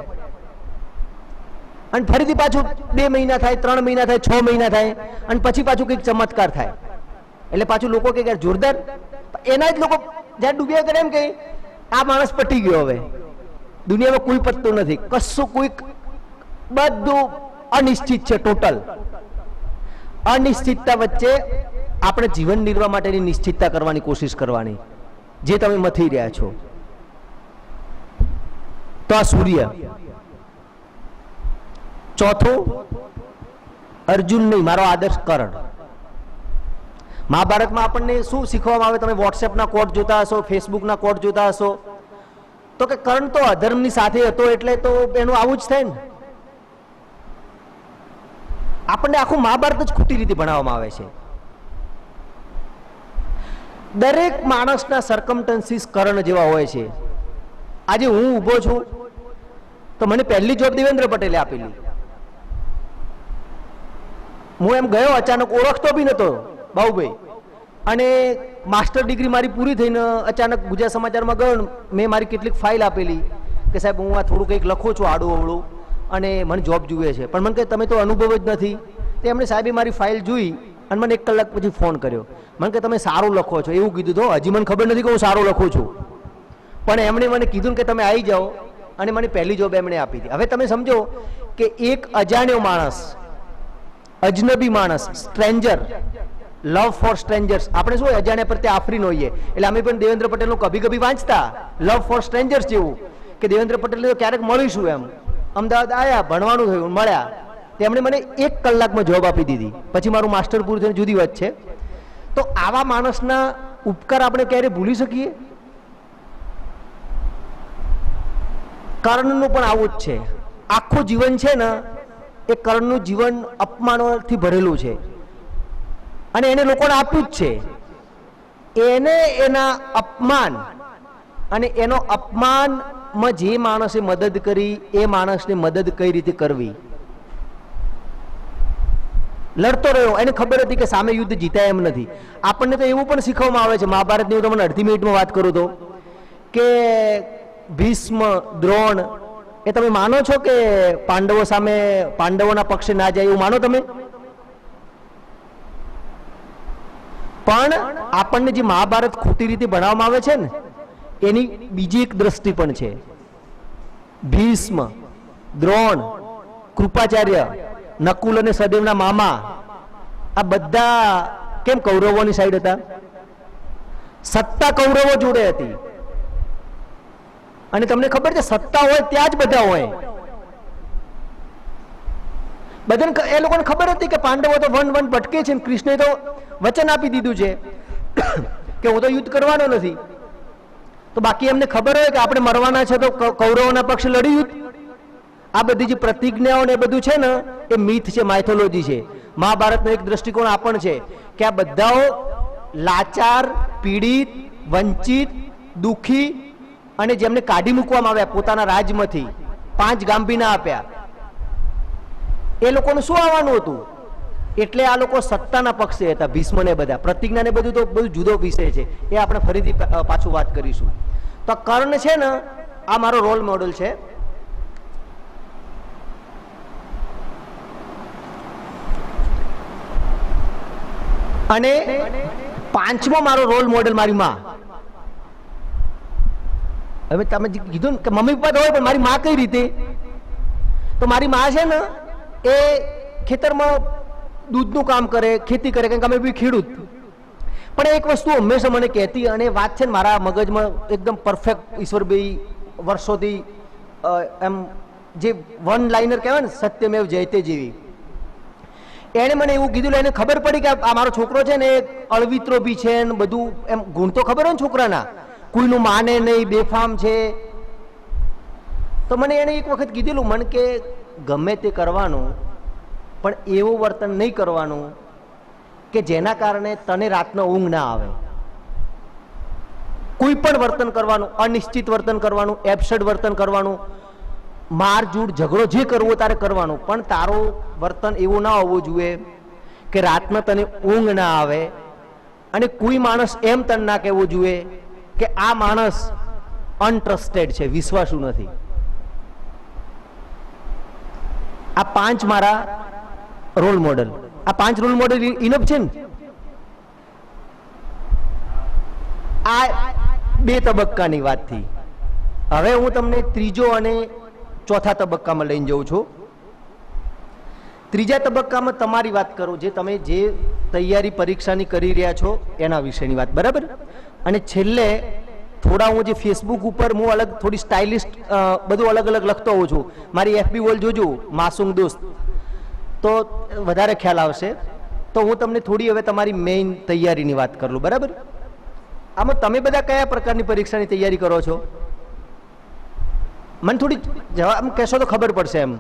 અને ફરીથી પાછું 2 મહિના થાય, 3 મહિના થાય, 6 મહિના થાય, અને પછી પાછું કંઈક ચમત્કાર થાય, એટલે પાછું લોકો કે જોરદાર. એના જ લોકો જ્યારે ડૂબ્યા ત્યારે એમ કે આ માણસ પટી ગયો, હવે દુનિયામાં કોઈ પતતું નથી, કશું કોઈ, બધું અનિશ્ચિત છે. ટોટલ અનિશ્ચિતતા વચ્ચે આપણે જીવન નિર્વાહ માટેની નિશ્ચિતતા કરવાની કોશિશ કરવાની, જે તમે મથી રહ્યા છો. તો આ સૂર્ય. ચોથું, અર્જુન નહીં, મારો આદર્શ કર્ણ. મહાભારતમાં આપણને શું શીખવામાં આવે? તમે વોટ્સએપના કોડ જોતા હશો, ફેસબુકના કોડ જોતા હશો, તો કે કર્ણ તો અધર્મની સાથે હતો, એટલે તો એનું આવું જ થાય ને. આપણને આખું મહાભારત જ ખોટી રીતે ભણાવવામાં આવે છે. દરેક માણસના સર્કમસ્ટન્સીસ કર્ણ જેવા હોય છે. આજે હું ઊભો છું તો મને પહેલી જોબ દેવેન્દ્ર પટેલે આપેલી. હું એમ ગયો, અચાનક ઓળખતો બી નતો બાબુભાઈ, અને માસ્ટર ડિગ્રી મારી પૂરી થઈને અચાનક ગુજરાત સમાચારમાં ગયો, મેં મારી કેટલીક ફાઇલ આપેલી કે સાહેબ હું આ થોડું કંઈક લખું છું આડું અવળું, અને મને જોબ જુએ છે. પણ મને કહે તમે તો અનુભવ જ નથી. તે એમણે સાહેબે મારી ફાઇલ જોઈ અને મને 1 કલાક પછી ફોન કર્યો. મને કે તમે સારું લખો છો, એવું કીધું. તો હજી મને ખબર નથી કે હું સારું લખું છું, પણ એમણે મને કીધું કે તમે આવી જાઓ, અને મને પહેલી જોબ એમણે આપી હતી. હવે તમે સમજો કે એક અજાણ્યો માણસ, અજનબી માણસ, સ્ટ્રેન્જર, લવ ફોર સ્ટ્રેન્જર્સ. આપણે શું અજાણ્યા પર ત્યાં આફરીન હોઈએ, એટલે અમે પણ દેવેન્દ્ર પટેલનું કભી કભી વાંચતા, લવ ફોર સ્ટ્રેન્જર્સ જેવું, કે દેવેન્દ્ર પટેલને તો ક્યારેક મળીશું એમ. અમદાવાદ આવ્યા, ભણવાનું થયું, મળ્યા, તેમણે મને 1 કલાકમાં જોબ આપી દીધી. પછી મારું માસ્ટર પૂરું થઈને જુદી વાત છે. તો આવા માણસના ઉપકાર આપણે ક્યારે ભૂલી શકીએ? કર્ણનું પણ આવું જ છે. આખું જીવન છે ને એ કર્ણનું જીવન અપમાનોથી ભરેલું છે, અને એને લોકોને આપ્યું જ છે. એને એના અપમાન અને એનો અપમાનમાં જે માણસે મદદ કરી, એ માણસને મદદ કઈ રીતે કરવી, લડતો રહ્યો. એને ખબર હતી કે સામે યુદ્ધ જીતાય એમ નથી. આપણને તો એવું પણ શીખવવામાં આવે છે મહાભારતની, હું તમને અડધી મિનિટમાં વાત કરું તો, કે ભીષ્મ, દ્રોણ, એ તમે માનો છો કે પાંડવો સામે, પાંડવોના પક્ષે ના જાય એવું માનો તમે? પણ આપણને જે મહાભારત ખોટી રીતે ભણાવવામાં આવે છે ને, એની બીજી એક દ્રષ્ટિ પણ છે. ભીષ્મ, દ્રોણ, કૃપાચાર્ય, નકુલ અને સદેવના મામા, આ બધા કેમ કૌરવોની સાઈડ હતા? સત્તા કૌરવો જોડે હતી. અને તમને ખબર છે, સત્તા હોય ત્યાં જ બધા હોય. બધાને એ લોકોને ખબર હતી કે પાંડવો તો વન ભટકે છે, કૃષ્ણે તો વચન આપી દીધું છે કે હું તો યુદ્ધ કરવાનો નથી. તો બાકી એમને ખબર હોય કે આપણે મરવાના છે, તો કૌરવોના પક્ષે લડી યુદ્ધ. આ બધી જે પ્રતિજ્ઞાઓ ને એ બધું છે ને, એ મિથ છે, માઇથોલોજી છે. મહાભારતનો એક દ્રષ્ટિકોણ આ પણ છે કે આ બધાઓ લાચાર, પીડિત, વંચિત, દુઃખી, અને જેમને કાઢી મૂકવામાં આવ્યા પોતાના રાજમાંથી, 5 ગાંભીના આપ્યા, એ લોકોનું શું આવવાનું હતું? એટલે આ લોકો સત્તાના પક્ષે હતા, ભીષ્મ ને બધા. પ્રતિજ્ઞા ને બધું તો બધું જુદો વિષય છે, એ આપણે ફરીથી પાછું વાત કરીશું. તો કર્ણ છે ને, આ મારો રોલ મોડલ છે. અને 5મો મારો રોલ મોડલ મારી માં. હવે તમે કીધું ને કે મમ્મી પપ્પા તો હોય, પણ મારી માં કઈ રીતે? તો મારી માં છે ને, એ ખેતરમાં દૂધનું કામ કરે, ખેતી કરે, કારણ કે અમે બી ખેડૂત. પણ એક વસ્તુ હંમેશા મને કહેતી, અને વાત છે ને મારા મગજમાં એકદમ પરફેક્ટ, ઈશ્વરભાઈ વર્ષોથી એમ જે વન લાઇનર કહેવાય ને, સત્યમેવ જયતે જેવી, એણે મને એવું કીધું. એને ખબર પડી કે આ મારો છોકરો છે ને, અળવિત્રો બી છે ને બધું, એમ ગુણ તો ખબર હોય ને છોકરાના, કોઈનું માને નહીં, બેફામ છે. તો મને એને એક વખત કીધેલું, મને કે ગમે તે કરવાનું, પણ એવું વર્તન નહીં કરવાનું કે જેના કારણે તને રાતનો ઊંઘ ના આવે. કોઈ પણ વર્તન કરવાનું, અનિશ્ચિત વર્તન કરવાનું, એબ્સર્ડ વર્તન કરવાનું, મારઝૂડ ઝઘડો જે કરવો તારે કરવાનો, પણ તારો વર્તન એવું ના હોવું જોઈએ કે રાતના તને ઊંઘ ના આવે અને કોઈ માણસ એમ તને ના કહેવું જોઈએ કે આ માણસ અનટ્રસ્ટેડ છે, વિશ્વાસુ નથી. આ 5 મારા રોલ મોડેલ. આ 5 રોલ મોડેલ ઇનફ છે ને? આ 2 તબક્કાની વાત થઈ. હવે હું તમને ત્રીજો અને ચોથા તબક્કામાં લઈને જઉં છું. ત્રીજા તબક્કામાં તમારી વાત કરું, જે તમે જે તૈયારી પરીક્ષાની કરી રહ્યા છો એના વિશેની વાત, બરાબર. અને છેલ્લે થોડા હું જે ફેસબુક ઉપર હું અલગ થોડી સ્ટાઇલિસ્ટ બધું અલગ અલગ લખતો હોઉં છું. મારી FB વોલ જોજો, માસૂમ દોસ્ત, તો વધારે ખ્યાલ આવશે. તો હું તમને થોડી હવે તમારી મેઇન તૈયારીની વાત કરું, બરાબર. આમાં તમે બધા કયા પ્રકારની પરીક્ષાની તૈયારી કરો છો? મને થોડી જવાબ કહેશો તો ખબર પડશે એમ.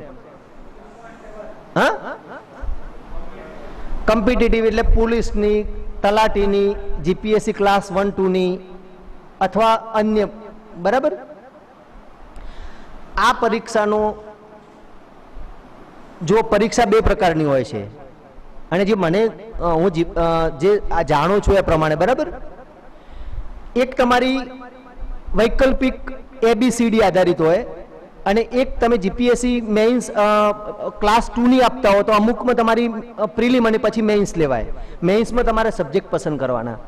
હા, કોમ્પિટિટિવ એટલે પોલીસની, તલાટીની, GPSC ક્લાસ 1 2 ની અથવા અન્ય, બરાબર. આ પરીક્ષાનો જો પરીક્ષા 2 પ્રકારની હોય છે અને જે મને હું જે જાણું છું એ પ્રમાણે, બરાબર. એક તમારી વૈકલ્પિક ABCD આધારિત હોય અને એક તમે GPSC મેઇન્સ ક્લાસ 2 ની આપતા હો તો અમુકમાં તમારી પ્રિલિમ અને પછી મેઇન્સ લેવાય. મેઇન્સમાં તમારે સબ્જેક્ટ પસંદ કરવાના.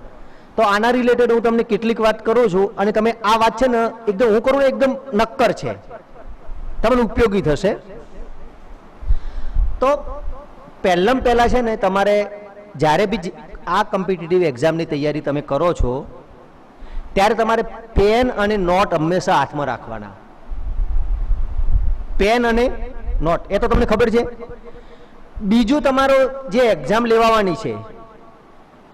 તો આના રિલેટેડ હું તમને કેટલીક વાત કરું છું અને તમે આ વાત છે ને એકદમ હું કરું એકદમ નક્કર છે, તમને ઉપયોગી થશે. તો પહેલા છે ને તમારે જ્યારે બી આ કોમ્પિટિટિવ એક્ઝામની તૈયારી તમે કરો છો ત્યારે તમારે પેન અને નોટ હંમેશા હાથમાં રાખવાના. પેન અને નોટ એ તો તમને ખબર છે. બીજું, તમારો જે એક્ઝામ લેવાની છે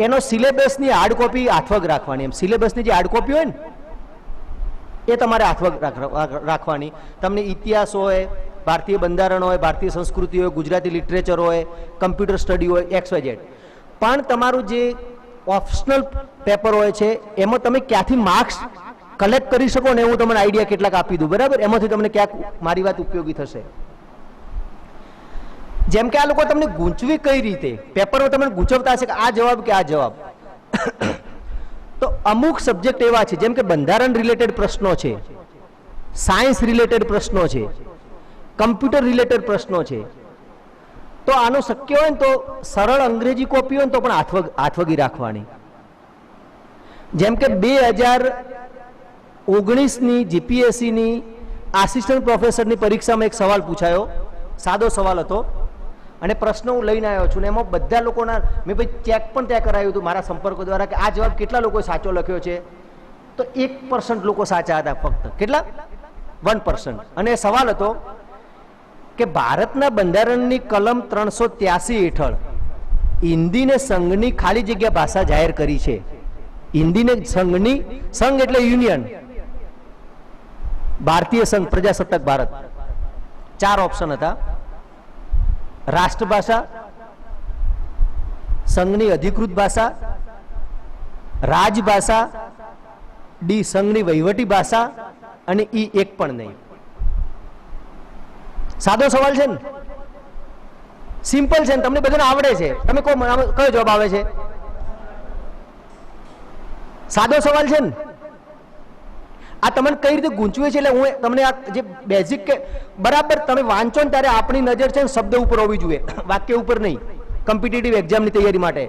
એનો સિલેબસની હાર્ડ કોપી હાથવગ રાખવાની. એમ સિલેબસની જે હાર્ડ કોપી હોય ને એ તમારે હાથવગ રાખવાની. તમને ઇતિહાસ હોય, ભારતીય બંધારણ હોય, ભારતીય સંસ્કૃતિ હોય, ગુજરાતી લિટરેચર હોય, કમ્પ્યુટર સ્ટડી હોય, XYZ. પણ તમારું જે ઓપ્શનલ પેપર હોય છે એમાં તમે ક્યાંથી માર્ક્સ કલેક્ટ કરી શકો ને હું તમને આઈડિયા કેટલાક આપી દઉં, બરાબર. એમાંથી તમને ક્યાંક મારી વાત ઉપયોગી થશે. જેમ કે આ લોકો તમને ગૂંચવી કઈ રીતે, પેપરમાં તમને ગૂંચવતા હશે કે આ જવાબ કે આ જવાબ. તો અમુક સબ્જેક્ટ એવા છે જેમ કે બંધારણ રિલેટેડ પ્રશ્નો છે, સાયન્સ રિલેટેડ પ્રશ્નો છે, કમ્પ્યુટર રિલેટેડ પ્રશ્નો છે. તો આનો શક્ય હોય ને તો સરળ અંગ્રેજી કોપી હોય ને તો પણ હાથવગી રાખવાની. જેમ કે 2019ની GPSCની આસિસ્ટન્ટ પ્રોફેસરની પરીક્ષામાં એક સવાલ પૂછાયો, સાદો સવાલ હતો અને પ્રશ્ન હું લઈને આવ્યો છું ને એમાં બધા લોકોના મેં ભાઈ ચેક પણ ત્યાં કરાયું હતું મારા સંપર્કો દ્વારા કે આ જવાબ કેટલા લોકોએ સાચો લખ્યો છે. તો 1% લોકો સાચા હતા ફક્ત. કેટલા? 1%. અને સવાલ હતો કે ભારતના બંધારણની કલમ 383 હેઠળ હિન્દીને સંઘની ખાલી જગ્યા ભાષા જાહેર કરી છે. હિન્દીને સંઘની, સંઘ એટલે યુનિયન, ભારતીય સંઘ, પ્રજાસત્તાક ભારત. 4 ઓપ્શન હતા: રાષ્ટ્રભાષા, સંઘની અધિકૃત ભાષા, રાજભાષા, ડી સંઘની વહીવટી ભાષા અને ઈ એક પણ નહીં. સાદો સવાલ છે ને, સિમ્પલ છે ને, તમને બધાને આવડે છે. તમે કયો જવાબ આવે છે? સાદો સવાલ છે ને. આ તમને કઈ રીતે ગૂંચવે છે એટલે હું તમને આ જે બેઝિક કે બરાબર તમે વાંચો ને ત્યારે આપણી નજર છે ને શબ્દ ઉપર હોવી જોઈએ, વાક્ય ઉપર નહીં, કોમ્પિટિટિવ એક્ઝામની તૈયારી માટે.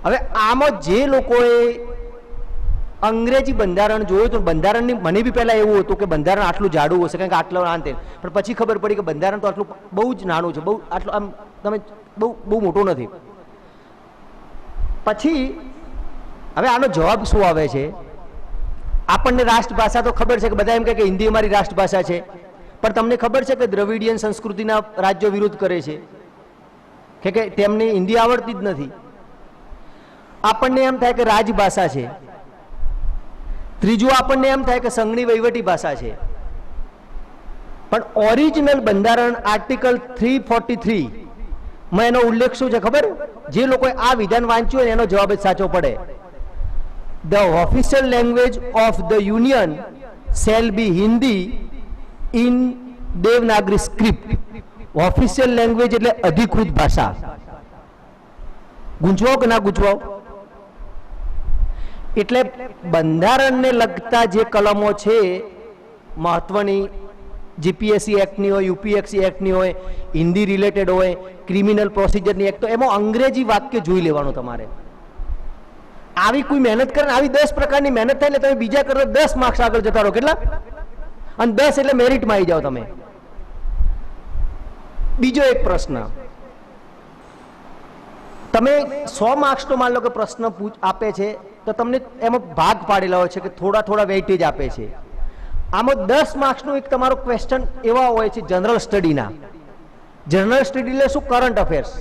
હવે આમાં જે લોકોએ અંગ્રેજી બંધારણ જોયું તો બંધારણની મને બી પહેલા એવું હતું કે બંધારણ આટલું જાડું હશે કારણ કે આટલું આંતે, પણ પછી ખબર પડી કે બંધારણ તો આટલું બહુ જ નાનું છે, બહુ આટલું આમ તમે બહુ મોટું નથી. પછી હવે આનો જવાબ શું આવે છે? આપણને રાષ્ટ્રભાષા તો ખબર છે કે બધા એમ કહે કે હિન્દી અમારી રાષ્ટ્રભાષા છે, પણ તમને ખબર છે કે દ્રવિડિયન સંસ્કૃતિના રાજ્યો વિરોધ કરે છે કે તેમને હિન્દી આવડતી જ નથી. આપણને એમ થાય કે રાજભાષા છે. ત્રીજું આપણને એમ થાય કે સંઘની વહીવટી ભાષા છે. પણ ઓરિજિનલ બંધારણ આર્ટિકલ 343 માં એનો ઉલ્લેખ શું છે ખબર? જે લોકોએ આ વિધાન વાંચ્યું હોય એનો જવાબ જ સાચો પડે. The official language of the union shall be Hindi in Devanagari script. Official language એટલે અધિકૃત ભાષા. ગૂંચવાઓ કે ના ગૂંચવાઓ? એટલે બંધારણને લગતા જે કલમો છે મહત્વની, જીપીએસસી એક્ટની હોય, યુપીએસસી એક્ટની હોય, હિન્દી રિલેટેડ હોય, ક્રિમિનલ પ્રોસિજરની એક્ટ, તો એમાં અંગ્રેજી વાક્ય જોઈ લેવાનું તમારે. આવી કોઈ મહેનત કરે, આવી 10 પ્રકારની મહેનત થાય એટલે તમે બીજા કરતા 10 માર્ક્સ આગળ જતા રહો. કેટલા? અને 10 એટલે મેરિટમાં આવી જાઓ તમે. બીજો એક પ્રશ્ન, તમે 100 માર્ક્સનો માન લો કે પ્રશ્ન આપે છે, તો તમને એમાં ભાગ પાડેલા હોય છે કે થોડા થોડા વેઇટેજ આપે છે. આમાં 10 માર્ક્સનું એક તમારો ક્વેશ્ચન એવા હોય છે જનરલ સ્ટડીના. જનરલ સ્ટડી એટલે શું? Current affairs.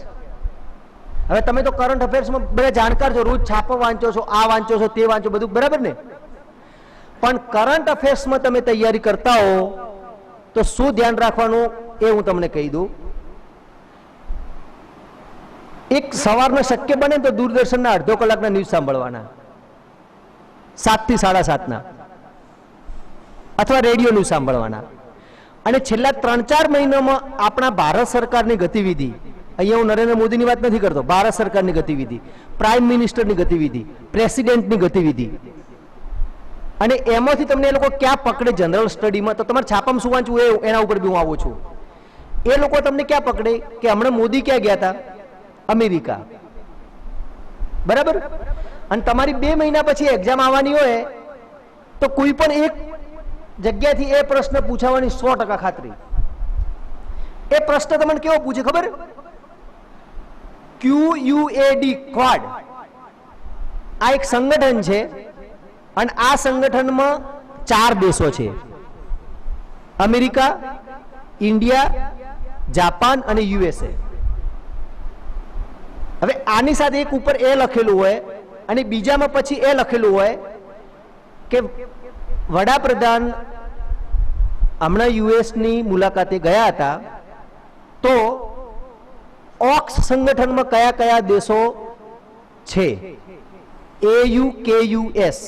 હવે તમે તો કરંટ અફેર્સમાં બધા જાણકાર છો, રોજ છાપો વાંચો છો, આ વાંચો છો, તે વાંચો, બધું બરાબર ને? પણ કરંટ અફેર્સમાં તમે તૈયારી કરતા હો તો શું ધ્યાન રાખવાનું એ હું તમને કહી દઉં. એક સવારના શક્ય બને તો દૂરદર્શનના અડધો કલાકના ન્યૂઝ સાંભળવાના, 7 થી 7:30 અથવા રેડિયો ન્યૂઝ સાંભળવાના. અને છેલ્લા 3-4 મહિનામાં આપણા ભારત સરકારની ગતિવિધિ, અહીંયા હું નરેન્દ્ર મોદીની વાત નથી કરતો, ભારત સરકારની ગતિવિધિ, પ્રાઇમ મિનિસ્ટરની ગતિવિધિ, પ્રેસિડેન્ટની ગતિવિધિ, અને એમાંથી તમને એ લોકો ક્યાં પકડે જનરલ સ્ટડીમાં, તો તમારે છાપામાં શું વાંચવું એના ઉપર બી હું આવું છું. એ લોકો તમને ક્યાં પકડે કે હમણાં મોદી ક્યાં ગયા હતા? અમેરિકા. બરાબર? અને તમારી 2 મહિના પછી એક્ઝામ આવવાની હોય તો કોઈ પણ એક જગ્યાથી એ પ્રશ્ન પૂછાવાની 100% ખાતરી. એ પ્રશ્ન તમને કેવો પૂછે ખબર? QUAD, Quad. આ એક સંગઠન છે અને આ સંગઠનમાં 4 દેશો છે: અમેરિકા, ઇન્ડિયા, જાપાન અને USA. હવે આની સાથે એક ઉપર એ લખેલું હોય અને બીજામાં પછી એ લખેલું હોય કે વડાપ્રધાન હમણાં યુએસની મુલાકાતે ગયા હતા, તો ઓક્સ સંગઠનમાં કયા કયા દેશો છે? AUKUS.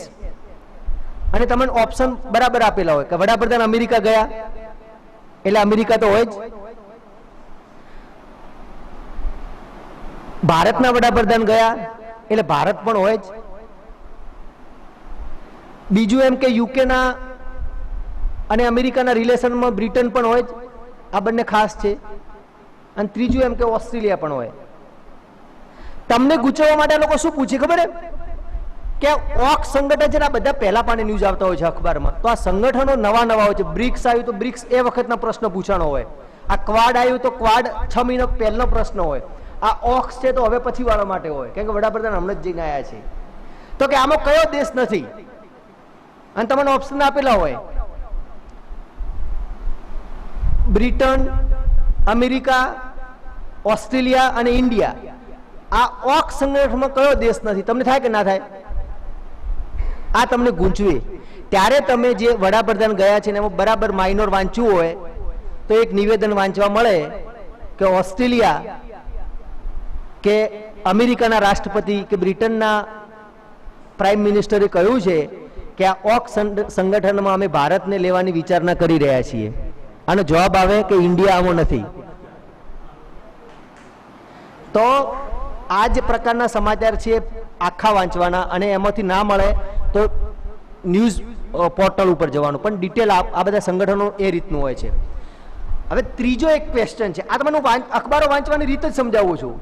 અને તમને ઓપ્શન બરાબર આપેલા હોય કે વડાપ્રધાન અમેરિકા ગયા એટલે અમેરિકા તો હોય જ, ભારતના વડાપ્રધાન ગયા એટલે ભારત પણ હોય જ, બીજું એમ કે યુકેના અને અમેરિકાના રિલેશનમાં બ્રિટન પણ હોય જ, આ બંને ખાસ છે, અને ત્રીજું એમ કે ઓસ્ટ્રેલિયા પણ હોય. તમને ગૂંચવવા માટે લોકો શું પૂછે ખબર કે ઓક્સ સંગઠન છે ને, આ બધા પહેલા પાને ન્યૂઝ આવતા હોય છે અખબારમાં, તો આ સંગઠનો નવા નવા હોય છે. બ્રિક્સ આવ્યું તો બ્રિક્સ એ વખતના પ્રશ્ન પૂછાનો હોય, આ ક્વાડ આવ્યું તો ક્વાડ 6 મહિના પહેલાનો પ્રશ્ન હોય, આ ઓક્સ છે તો હવે પછી વાળા માટે હોય, કેમ કે વડાપ્રધાન હમણાં જ જઈને આવ્યા છે. તો કે આમાં કયો દેશ નથી, અને તમને ઓપ્શન આપેલા હોય બ્રિટન, અમેરિકા, ઓસ્ટ્રેલિયા અને ઇન્ડિયા. આ ઓક્સ સંગઠનમાં કયો દેશ નથી? તમને થાય કે ના થાય? આ તમને ગૂંચવે ત્યારે તમે જે વડાપ્રધાન ગયા છે ને એમાં બરાબર માઇનોર વાંચવું હોય તો એક નિવેદન વાંચવા મળે કે ઓસ્ટ્રેલિયા કે અમેરિકાના રાષ્ટ્રપતિ કે બ્રિટનના પ્રાઇમ મિનિસ્ટરે કહ્યું છે કે આ ઓક્સ સંગઠનમાં અમે ભારતને લેવાની વિચારણા કરી રહ્યા છીએ. આનો જવાબ આવે કે ઇન્ડિયા આમાં નથી. તો આ જ પ્રકારના સમાચાર છે આખા વાંચવાના, અને એમાંથી ના મળે તો ન્યૂઝ પોર્ટલ ઉપર જવાનું, પણ ડિટેલ આ બધા સંગઠનો એ રીતનું હોય છે. હવે ત્રીજો એક ક્વેશ્ચન છે, આ તમને અખબારો વાંચવાની રીત જ સમજાવું છું.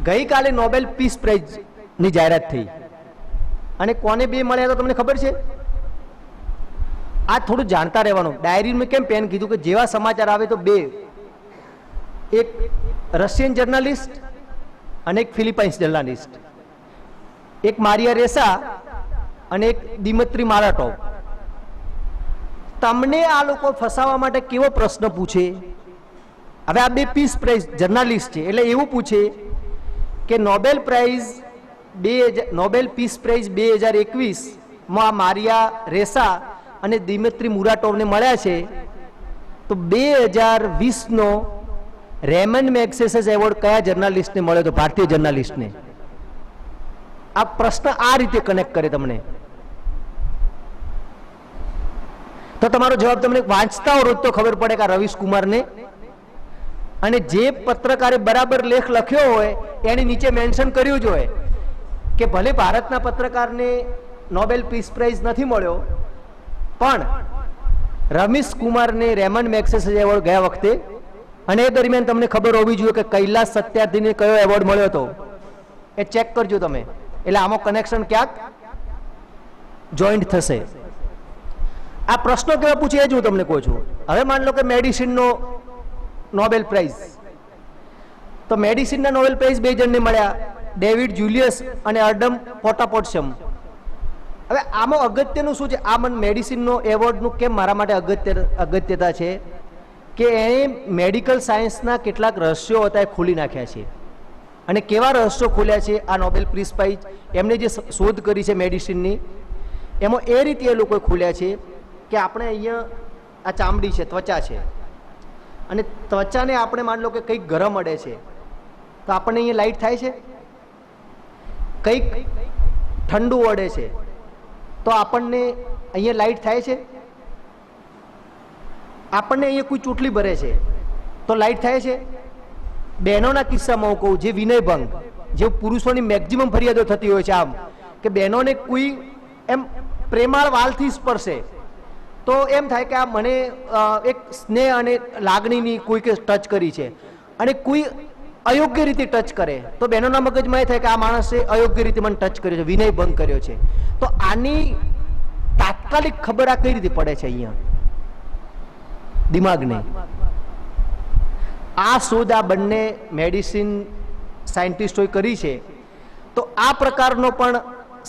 ગઈકાલે નોબેલ પીસ પ્રાઇઝની જાહેરાત થઈ, અને કોને 2 મળ્યા તો તમને ખબર છે? આ થોડું જાણતા રહેવાનું. ડાયરી મેં કેમ પેન કીધું કે જેવા સમાચાર આવે તો 2, એક રશિયન જર્નલિસ્ટ અને એક ફિલિપાઇન્સ જર્નલિસ્ટ, એક મારિયા રેસા અને એક દિમિત્રી મારાટોવ. તમને આ લોકો ફસાવા માટે કેવો પ્રશ્ન પૂછે? હવે આ 2 પીસ પ્રાઇઝ જર્નલિસ્ટ છે એટલે એવું પૂછે કે નોબેલ પીસ પ્રાઇઝ 2021માં મારિયા રેસા અને દિમિત્રી મુરાટોવને મળ્યા છે, તો 2020નો રેમન મેગ્સેસે એવોર્ડ કયા જર્નલિસ્ટને મળ્યો હતો? ભારતીય જર્નલિસ્ટને. આ પ્રશ્ન આ રીતે કનેક્ટ કરે તમને. તો તમારો જવાબ તમને વાંચતા હો રોજ તો ખબર પડે કે આ રવીશ કુમારને, અને જે પત્રકારે બરાબર લેખ લખ્યો હોય એની નીચે મેન્શન કર્યું જ હોય કે ભલે ભારતના પત્રકારને નોબેલ પીસ પ્રાઇઝ નથી મળ્યો, પણ રમીશ કુમારને રેમન્ડ મેગ્સેસે એવોર્ડ ગયા વખતે, અને એ દરમિયાન તમને ખબર હોવી જોઈએ કે કૈલાસ સત્યાર્થીને કયો એવોર્ડ મળ્યો હતો, એ ચેક કરજો તમે. એટલે આમાં કનેક્શન ક્યાંક જોઈન્ટ થશે. આ પ્રશ્નો કેવા પૂછે એ જ હું તમને કહું છું. હવે માન લો કે મેડિસિનનો નોબેલ પ્રાઇઝ, તો મેડિસિનના નોબેલ પ્રાઇઝ બે જણને મળ્યા, ડેવિડ જુલિયસ અને અર્ડમ પોટાપોટ્સમ. હવે આમાં અગત્યનું શું છે? આ મને મેડિસિનનો એવોર્ડનું કેમ મારા માટે અગત્યતા છે કે એ મેડિકલ સાયન્સના કેટલાક રહસ્યો હતા એ ખોલી નાખ્યા છે. અને કેવા રહસ્યો ખોલ્યા છે આ નોબેલ પીસ પ્રાઇઝ એમને જે શોધ કરી છે મેડિસિનની, એમાં એ રીતે એ લોકોએ ખોલ્યા છે કે આપણે અહીંયા આ ચામડી છે, ત્વચા છે, અને ત્વચાને આપણે માન લો કે કંઈક ગરમ અડે છે તો આપણને અહીંયા લાઇટ થાય છે, કંઈક ઠંડુ અડે છે તો આપણને અહીંયા લાઇટ થાય છે, આપણને અહીંયા કોઈ ચૂંટલી ભરે છે તો લાઇટ થાય છે. બહેનોના કિસ્સામાં હું કહું, જે વિનયભંગ, જે પુરુષોની મેક્ઝિમમ ફરિયાદો થતી હોય છે, આમ કે બહેનોને કોઈ એમ પ્રેમાળ વાલથી સ્પર્શે તો એમ થાય કે આ મને એક સ્નેહ અને લાગણીની કોઈકે ટચ કરી છે, અને કોઈ અયોગ્ય રીતે ટચ કરે તો બહેનોના મગજમાં એ થાય કે આ માણસે અયોગ્ય રીતે મને ટચ કર્યો છે, વિનયભંગ કર્યો છે. તો આની તાત્કાલિક ખબર આ કઈ રીતે પડે છે? અહીંયા દિમાગને. આ શોધ આ બંને મેડિસિન સાયન્ટિસ્ટોએ કરી છે. તો આ પ્રકારનો પણ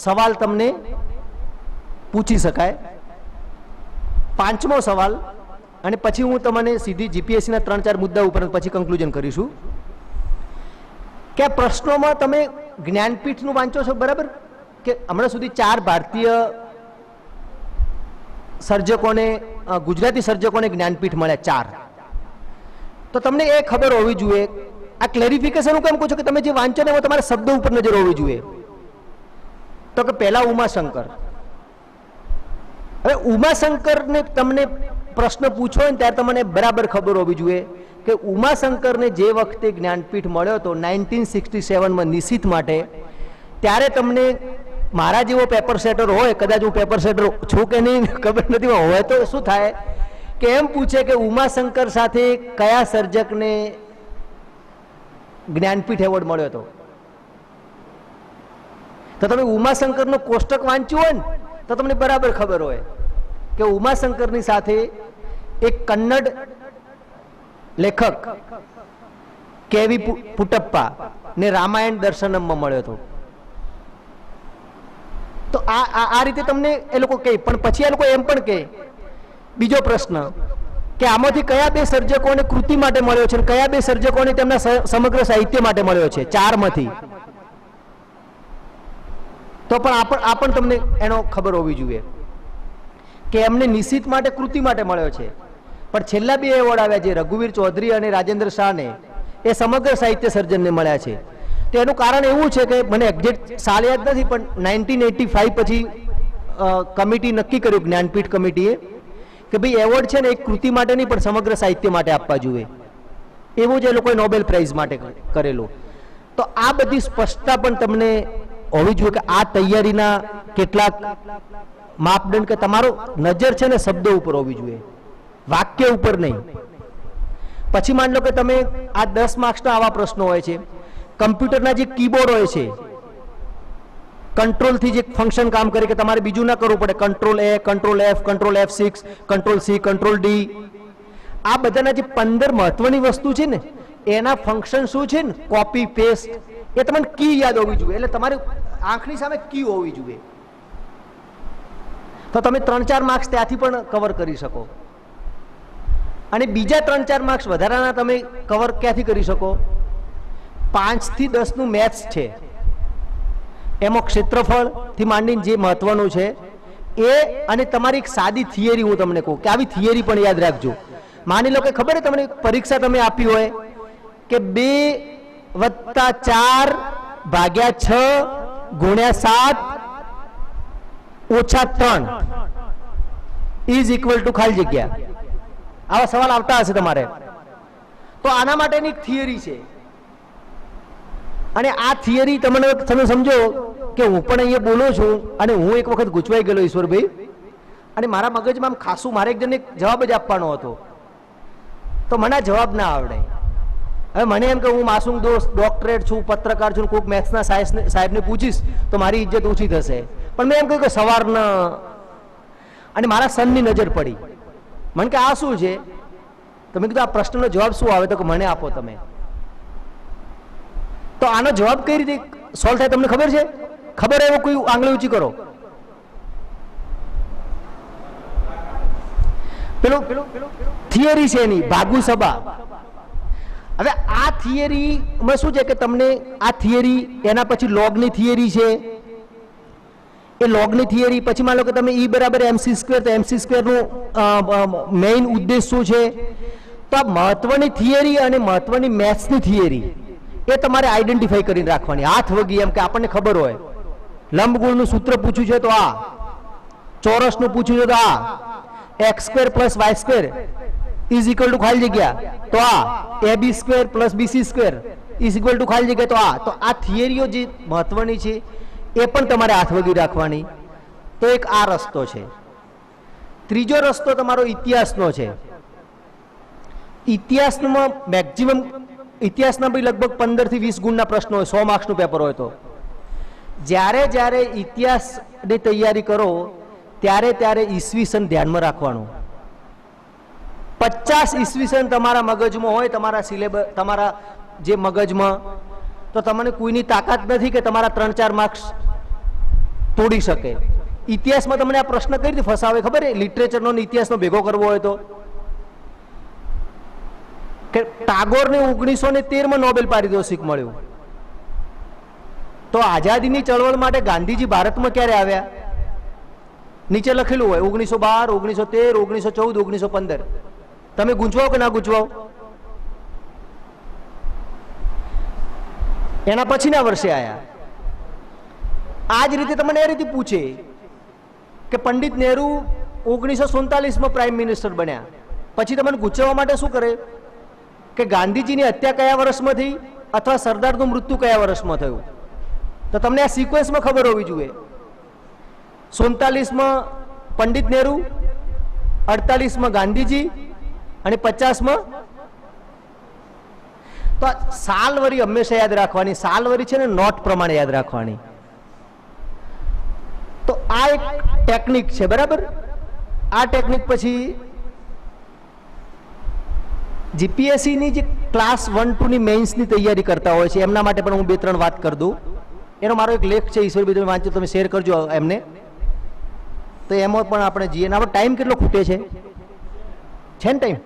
સવાલ તમને પૂછી શકાય. પાંચમો સવાલ, અને પછી હું તમને સીધી જીપીએસસીના 3-4 મુદ્દા ઉપર પછી કન્ક્લુઝન કરીશું કે આ પ્રશ્નોમાં તમે જ્ઞાનપીઠનું વાંચો છો, બરાબર? કે હમણાં સુધી 4 ભારતીય સર્જકોને, ગુજરાતી સર્જકોને જ્ઞાનપીઠ મળ્યા 4. તો તમને એ ખબર હોવી જોઈએ. આ ક્લેરિફિકેશન હું કેમ કહું છું કે તમે જે વાંચો ને એમાં તમારા શબ્દો ઉપર નજર હોવી જોઈએ. તો કે પહેલા ઉમાશંકર. હવે ઉમાશંકરને તમને પ્રશ્ન પૂછો ને ત્યારે તમને બરાબર ખબર હોવી જોઈએ કે ઉમાશંકરને જે વખતે જ્ઞાનપીઠ મળ્યો હતો 1967માં નિશિત માટે, ત્યારે તમને મારા જેવો પેપર સેટર હોય, કદાચ હું પેપર સેટર છું કે નહીં ખબર નથી, હોય તો શું થાય કે એમ પૂછે કે ઉમાશંકર સાથે કયા સર્જકને જ્ઞાનપીઠ એવોર્ડ મળ્યો હતો. તો તમે ઉમાશંકરનો કોષ્ટક વાંચ્યું હોય ને તો તમને બરાબર ખબર હોય કે ઉમાશંકરની સાથે એક કન્નડ લેખક કેવી પુટપ્પા ને રામાયણ દર્શનમમાં મળ્યો હતો. તો આ રીતે તમને એ લોકો કહે. પણ પછી એ લોકો એમ પણ કહે, બીજો પ્રશ્ન, કે આમાંથી કયા 2 સર્જકોને કૃતિ માટે મળ્યો છે અને કયા 2 સર્જકોને તેમના સમગ્ર સાહિત્ય માટે મળ્યો છે, 4 માંથી. તો પણ આ પણ તમને એનો ખબર હોવી જોઈએ કે એમને નિશિત માટે, કૃતિ માટે મળ્યો છે. પણ છેલ્લા 2 એવોર્ડ આવ્યા છે રઘુવીર ચૌધરી અને રાજેન્દ્ર શાહને, એ સમગ્ર સાહિત્ય સર્જનને મળ્યા છે. તો એનું કારણ એવું છે કે મને એક્ઝેક્ટ સાલ યાદ નથી, પણ 1985 પછી કમિટી નક્કી કર્યું, જ્ઞાનપીઠ કમિટીએ, કે ભાઈ એવોર્ડ છે ને એક કૃતિ માટે નહીં પણ સમગ્ર સાહિત્ય માટે આપવા જોઈએ. એવું જ એ લોકોએ નોબેલ પ્રાઇઝ માટે કરેલું. તો આ બધી સ્પષ્ટતા પણ તમને હોવી જોઈએ કે આ તૈયારીના કેટલાક માપદંડ, કે તમારો નજર છે ને શબ્દો ઉપર હોવી જોઈએ, વાક્ય ઉપર નહીં. પછી માન લો કે તમે આ 10 માર્ક્સના આવા પ્રશ્નો હોય છે, કમ્પ્યુટરના જે કીબોર્ડ હોય છે, કંટ્રોલથી જે ફંક્શન કામ કરે, કે તમારે બીજું ના કરવું પડે, control A, control F, control F6, control C, control D, આ બધાના જે 15 મહત્વની વસ્તુ છે ને એના ફંક્શન શું છે ને, કોપી પેસ્ટ, એ તમને કી યાદ હોવી જોઈએ. એટલે તમારી આંખની સામે કી હોવી જોઈએ. તો તમે 3-4 માર્ક્સ ત્યાંથી પણ કવર કરી શકો. અને બીજા 3-4 માર્ક્સ વધારાના તમે કવર ક્યાંથી કરી શકો? 5 થી 10 નું મેથ્સ છે, એમાં ક્ષેત્રફળથી માંડીને જે મહત્વનું છે એ, અને તમારી એક સાદી થિયરી હું તમને કહું કે આવી થિયરી પણ યાદ રાખજો. માની લો કે ખબર છે તમને પરીક્ષા તમે આપી હોય કે 2 + 4 / 6 × 7 - 3, ઇઝ ઇક્વલ ટુ ખાલી જગ્યા. આવા સવાલ આવતા હશે તમારે. તો આના માટેની એક થિયરી છે, અને આ થિયરી તમે સમજો કે હું પણ અહીંયા બોલું છું અને હું એક વખત ગૂંચવાઈ ગયેલો ઈશ્વરભાઈ, અને મારા મગજમાં આમ ખાસું મારે એક જણને જવાબ જ આપવાનો હતો, તો મને આ જવાબ ના આવડે. હવે મને એમ કે હું માસૂમ દોસ્ત ડોક્ટરેટ છું, પત્રકાર છું, કોઈક મેથ્સના સાહેબને પૂછીશ તો મારી ઇજ્જત ઓછી થશે. પણ મેં એમ કહ્યું કે સવારના, અને મારા સનની નજર પડી. મને કે આ શું છે? તમે કીધું આ પ્રશ્નનો જવાબ શું આવે? તો કે મને આપો તમે. તો આનો જવાબ કઈ રીતે સોલ્વ થાય તમને ખબર છે? ખબર એવો કોઈ આંગળી ઊંચી કરો. પેલું થિયરી છે એની ભાગુ સભા. હવે આ થિયરીમાં શું છે કે તમને આ થિયરી, એના પછી લોગની થિયરી છે, એ લોગની થિયરી પછી માનો કે તમે E બરાબર MC સ્ક્વેર, તો MC સ્ક્વેરનું મેઇન ઉદ્દેશ શું છે? તો આ મહત્વની થિયરી અને મહત્વની મેથ્સની થિયરી એ તમારે આઈડેન્ટિફાઈ કરીને રાખવાની. હાથ વગી એમ કે આપણને ખબર હોય, લંબગોળનું સૂત્ર પૂછ્યું છે તો આ, ચોરસનું પૂછ્યું છે તો આ, x square plus y square is equal to ખાલી જગ્યા તો આ, AB square plus BC square is equal to ખાલી જગ્યા તો આ. તો આ થિયરીઓ જે મહત્વની છે એ પણ તમારે હાથ વગી રાખવાની. તો એક આ રસ્તો છે. ત્રીજો રસ્તો તમારો ઇતિહાસનો છે. ઇતિહાસમાં મેક્સિમમ ઇતિહાસના બી લગભગ 15 થી 20 ગુણના પ્રશ્નો હોય, 100 માર્ક્સનું પેપર હોય. તો જ્યારે ઇતિહાસની તૈયારી કરો ત્યારે ઈસવીસન ધ્યાનમાં રાખવાનું. 50 ઈસવીસન તમારા મગજમાં હોય, તમારા સિલેબસ, તમારા જે મગજમાં, તો તમને કોઈની તાકાત નથી કે તમારા 3-4 માર્ક્સ તોડી શકે. ઇતિહાસમાં તમને આ પ્રશ્ન કઈ રીતે ફસાવે ખબર? લિટરેચરનો ઇતિહાસનો ભેગો કરવો હોય તો કે ટાગોરને 1913માં નોબેલ પારિતોષિક મળ્યું, તો આઝાદીની ચળવળ માટે ગાંધીજી ભારતમાં ક્યારે આવ્યા? નીચે લખેલું હોય 1912, 1913, 1914, 1915. તમે ગૂંચવાઓ કે ના ગૂંચવાઓ? એના પછીના વર્ષે આયા. આ જ રીતે તમને એ રીતે પૂછે કે પંડિત નહેરુ 1947માં પ્રાઇમ મિનિસ્ટર બન્યા, પછી તમને ગૂંચવવા માટે શું કરે કે ગાંધીજીની હત્યા કયા વર્ષમાં થઈ અથવા સરદારનું મૃત્યુ કયા વર્ષમાં થયું. તો તમને આ સિક્વન્સમાં ખબર હોવી જોઈએ. 47માં પંડિત નહેરુ, 48માં ગાંધીજી અને 50માં. તો સાલવરી હંમેશા યાદ રાખવાની. સાલવરી છે ને નોટ પ્રમાણે યાદ રાખવાની. તો આ એક ટેકનિક છે, બરાબર. આ ટેકનિક પછી જીપીએસસીની જે ક્લાસ 1-2 ની મેઇન્સની તૈયારી કરતા હોય છે એમના માટે પણ હું 2-3 વાત કરી દઉં. એનો મારો એક લેખ છે, ઈશ્વરભાઈ તમે વાંચો, તમે શેર કરજો એમને. તો એમાં પણ આપણે જઈએ. આપણે ટાઈમ કેટલો ખૂટે છે ને ટાઈમ?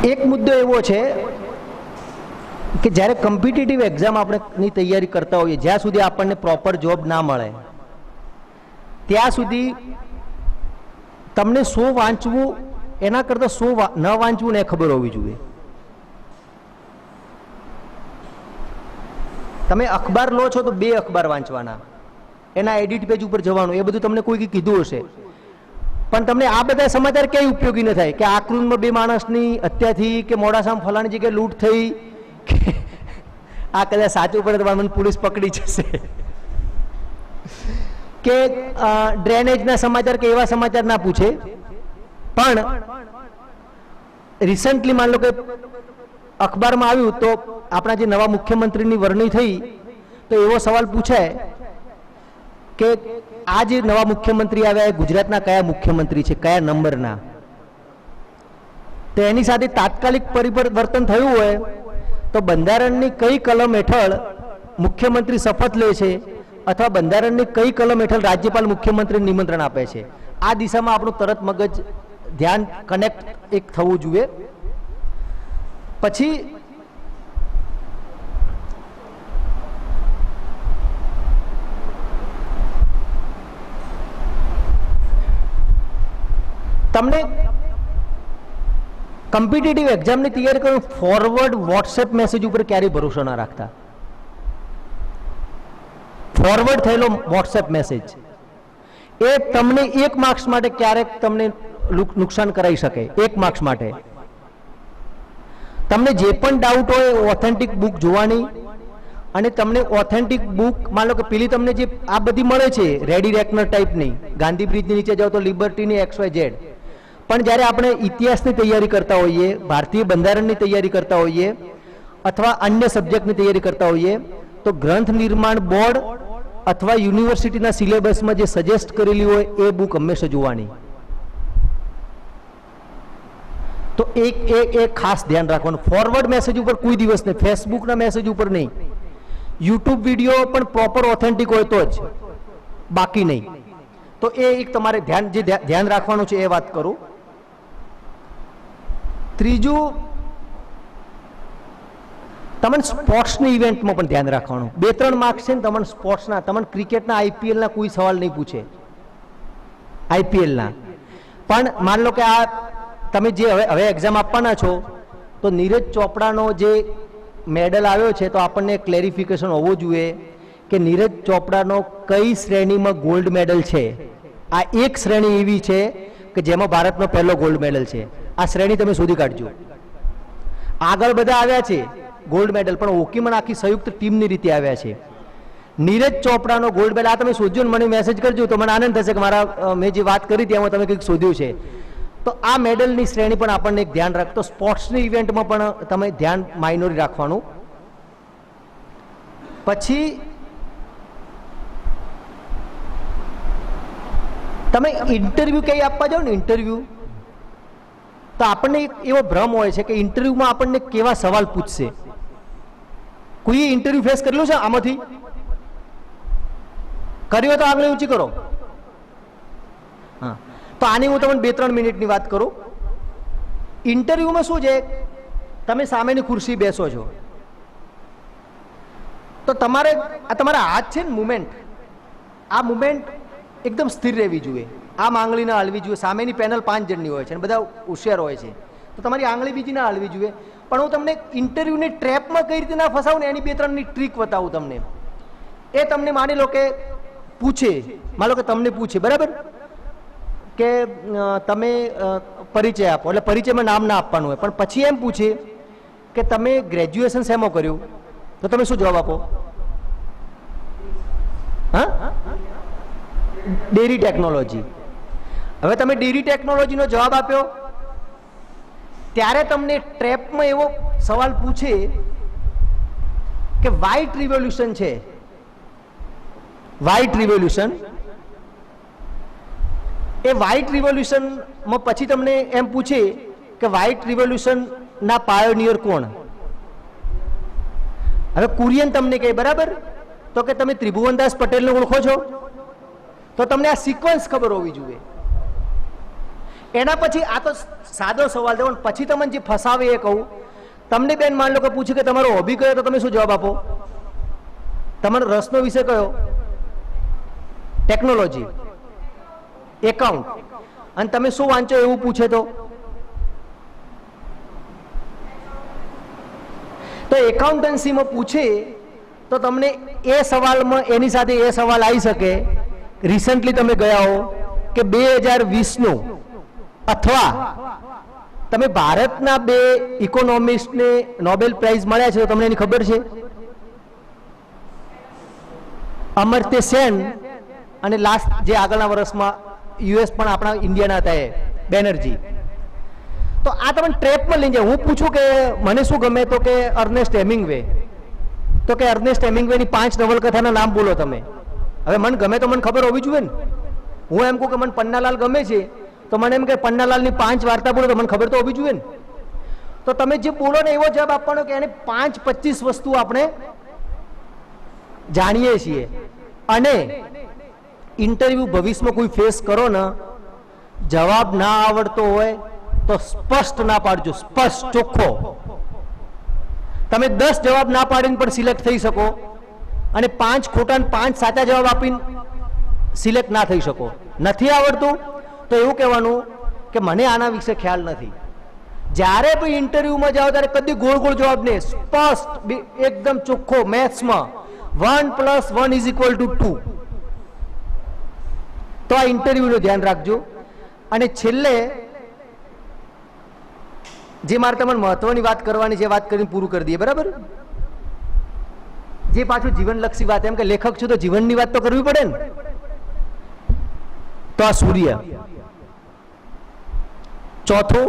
એક મુદ્દો એવો છે કે જ્યારે કોમ્પિટિટિવ એક્ઝામ આપણે તૈયારી કરતા હોઈએ, જ્યાં સુધી આપણને પ્રોપર જોબ ના મળે ત્યાં સુધી તમને શું વાંચવું એના કરતાં શું ન વાંચવું ને ખબર હોવી જોઈએ. તમે અખબાર લો છો તો 2 અખબાર વાંચવાના, એના એડિટ પેજ ઉપર જવાનું, એ બધું તમને કોઈ કીધું હશે. પણ તમને આ બધા સમાચાર ક્યાંય ઉપયોગી ન થાય કે આકૃંદમાં 2 માણસની હત્યા થઈ, કે મોડાસામાં ફલાણી જગ્યાએ લૂંટ થઈ, કે આ કદાચ સાચું પડે તો મને પોલીસ પકડી જશે, કે ડ્રેનેજના સમાચાર કે એવા સમાચાર ના પૂછે. પણ રિસન્ટલી માન લો કે અખબારમાં આવ્યું તો આપણા જે નવા મુખ્યમંત્રીની વરણી થઈ તો એવો સવાલ પૂછાય કે આ જે નવા મુખ્યમંત્રી આવ્યા એ ગુજરાતના કયા મુખ્યમંત્રી છે, કયા નંબરના. તો એની સાથે તાત્કાલિક પરિવર્તન થયું હોય તો બંધારણની કઈ કલમ હેઠળ મુખ્યમંત્રી શપથ લે છે અથવા બંધારણની કઈ કલમ હેઠળ રાજ્યપાલ મુખ્યમંત્રીને નિમંત્રણ આપે છે? આ દિશામાં આપણું તરત મગજ ધ્યાન કનેક્ટ એક થવું જોઈએ. પછી તમને કોમ્પિટિટિવ એક્ઝામની તૈયારી કરો, ફોરવર્ડ વોટ્સએપ મેસેજ ઉપર ક્યારેય ભરોસો ના રાખતા. ફોરવર્ડ થયેલો વોટ્સએપ મેસેજ એ તમને 1 માર્ક્સ માટે ક્યારેક તમને નુકસાન કરાવી શકે. 1 માર્ક્સ માટે તમને જે પણ ડાઉટ હોય ઓથેન્ટિક બુક જોવાની, અને તમને ઓથેન્ટિક બુક, માન લો કે પેલી તમને જે આ બધી મળે છે રેડી રેકનર ટાઈપની, ગાંધી બ્રિજની નીચે જાઓ તો લિબર્ટીની XYZ, પણ જ્યારે આપણે ઇતિહાસની તૈયારી કરતા હોઈએ, ભારતીય બંધારણની તૈયારી કરતા હોઈએ અથવા અન્ય સબ્જેક્ટની તૈયારી કરતા હોઈએ તો ગ્રંથ નિર્માણ બોર્ડ અથવા યુનિવર્સિટીના સિલેબસમાં જે સજેસ્ટ કરેલી હોય એ બુક હંમેશા જોવાની. તો એક ખાસ ધ્યાન રાખવાનું, ફોરવર્ડ મેસેજ ઉપર કોઈ દિવસ નહીં, ફેસબુકના મેસેજ ઉપર નહીં, યુટ્યુબ વિડીયો પણ પ્રોપર ઓથેન્ટિક હોય તો જ, બાકી નહીં. તો એ એક તમારે ધ્યાન રાખવાનું છે, એ વાત કરું. ત્રીજું, તમને સ્પોર્ટ્સની ઇવેન્ટમાં પણ ધ્યાન રાખવાનું. 2-3 માર્ક્સ છે ને તમને સ્પોર્ટ્સના, તમને ક્રિકેટના IPLના કોઈ સવાલ નહીં પૂછે, IPLના. પણ માન લો કે આ તમે જે હવે એક્ઝામ આપવાના છો તો નીરજ ચોપડાનો જે મેડલ આવ્યો છે તો આપણને ક્લેરિફિકેશન હોવું જોઈએ કે નીરજ ચોપડાનો કઈ શ્રેણીમાં ગોલ્ડ મેડલ છે. આ એક શ્રેણી એવી છે કે જેમાં ભારતનો પહેલો ગોલ્ડ મેડલ છે. આ શ્રેણી તમે શોધી કાઢજો. આગળ બધા આવ્યા છે ગોલ્ડ મેડલ, પણ હોકીમાં આખી સંયુક્ત ટીમની રીતે આવ્યા છે. નીરજ ચોપડાનો ગોલ્ડ મેડલ આ તમે શોધ્યો ને મને મેસેજ કરજો તો મને આનંદ થશે કે મારા મેં જે વાત કરી તેમાં તમે કંઈક શોધ્યું છે. તો આ મેડલની શ્રેણી પણ આપણને એક ધ્યાન રાખતો. સ્પોર્ટ્સની ઇવેન્ટમાં પણ તમે ધ્યાન માઇનોરી રાખવાનું. પછી તમે ઇન્ટરવ્યુ કઈ આપવા જાઓ ને, ઇન્ટરવ્યુ, તો આપણને એવો ભ્રમ હોય છે કે ઇન્ટરવ્યુમાં આપણને કેવા સવાલ પૂછશે. કોઈએ ઇન્ટરવ્યુ ફેસ કરેલું છે આમાંથી? કર્યો તો આગળ ઊંચી કરો. હા, તો આની હું તમને 2-3 મિનિટની વાત કરું. ઇન્ટરવ્યુમાં શું છે, તમે સામેની ખુરશી બેસો છો તો તમારા હાથ છે ને મુમેન્ટ, આ મુમેન્ટ એકદમ સ્થિર રહેવી જોઈએ. આમ આંગળી ના હલવી જોઈએ. સામેની પેનલ 5 જણની હોય છે અને બધા હોશિયાર હોય છે તો તમારી આંગળી બીજી ના હલવી જોઈએ. પણ હું તમને ઇન્ટરવ્યુની ટ્રેપમાં કઈ રીતે ના ફસાવું ને એની 2-3ની ટ્રીક બતાવું તમને. એ તમને માની લો કે પૂછે, માની લો કે તમને પૂછે બરાબર કે તમે પરિચય આપો, એટલે પરિચયમાં નામ ના આપવાનું હોય, પણ પછી એમ પૂછે કે તમે ગ્રેજ્યુએશન શેમાં કર્યું, તો તમે શું જવાબ આપો? હા, ડેરી ટેકનોલોજી. હવે તમે ડેરી ટેકનોલોજીનો જવાબ આપ્યો ત્યારે તમને ટ્રેપમાં એવો સવાલ પૂછે કે વ્હાઇટ રિવોલ્યુશન છે, વ્હાઇટ રિવોલ્યુશન, એ વ્હાઇટ રિવોલ્યુશનમાં પછી તમને એમ પૂછે કે વ્હાઇટ રિવોલ્યુશન ના પાયોનિયર કોણ? હવે કુરિયન તમને કહે બરાબર, તો કે તમે ત્રિભુવનદાસ પટેલને ઓળખો છો, તો તમને આ સિક્વન્સ ખબર હોવી જોઈએ. એના પછી આ તો સાદો સવાલ છે, પછી તમને જે ફસાવે એ કહું. તમને બેન માન લો કે પૂછ્યું કે તમારો હોબી કયો, તો તમે શું જવાબ આપો? તમારો રસનો વિષય કયો? Technology, account. અને તમે શું વાંચો એવું પૂછે તો એકાઉન્ટન્સીમાં પૂછે તો તમને એ સવાલમાં એની સાથે એ સવાલ આવી શકે. રિસન્ટલી તમે ગયા હો કે 2020નું, અથવા તમે ભારતના 2 ઇકોનોમિસ્ટને નોબેલ પ્રાઇઝ મળ્યા છે, તો તમને એની ખબર છે? અમર્ત્ય સેન અને લાસ્ટ જે આગળના વર્ષમાં US પણ આપણા ઇન્ડિયાના હતા એ બેનર્જી. તો આ તમને ટ્રેપમાં લઈ જાય. હું પૂછું કે મને શું ગમે, તો કે અર્નેસ્ટ હેમિંગવે. તો કે અર્નેસ્ટ હેમિંગવેની 5 નવલકથાના નામ બોલો તમે. હવે મને ગમે તો મને ખબર હોવી જોઈએ ને. હું એમ કહું કે મને પન્નાલાલ ગમે છે તો મને એમ કે પન્નાલાલની 5 વાર્તા બોલો, તો મને ખબર તો હોવી જોઈએ ને. તો તમે જે બોલો ને એવો જવાબ આપવાનો કે એને 5-25 વસ્તુ આપણે જાણીએ છીએ. અને ઇન્ટરવ્યુ ભવિષ્યમાં કોઈ ફેસ કરો ને, જવાબ ના આવડતો હોય તો સ્પષ્ટ ના પાડજો, સ્પષ્ટ ચોખ્ખો. તમે 10 જવાબ ના પાડીને પણ સિલેક્ટ થઈ શકો અને 5 ખોટા અને 5 સાચા જવાબ આપીને સિલેક્ટ ના થઈ શકો. નથી આવડતું તો એવું કહેવાનું કે મને આના વિશે ખ્યાલ નથી. જ્યારે પણ ઇન્ટરવ્યુમાં જાઓ ત્યારે કદી ગોળ ગોળ જવાબ નહીં, સ્પષ્ટ એકદમ ચોખ્ખો. મેથ્સમાં 1 + 1 = 2. તો આ ઇન્ટરવ્યુનું ધ્યાન રાખજો. અને છેલ્લે જે મારે તમને મહત્વની વાત કરવાની છે, વાત કરીને પૂરું કરી દઈએ, બરાબર? જે પાછું જીવનલક્ષી વાત, એમ કે લેખક છું તો જીવનની વાત તો કરવી પડે ને. તો આ સૂર્ય. ચોથું,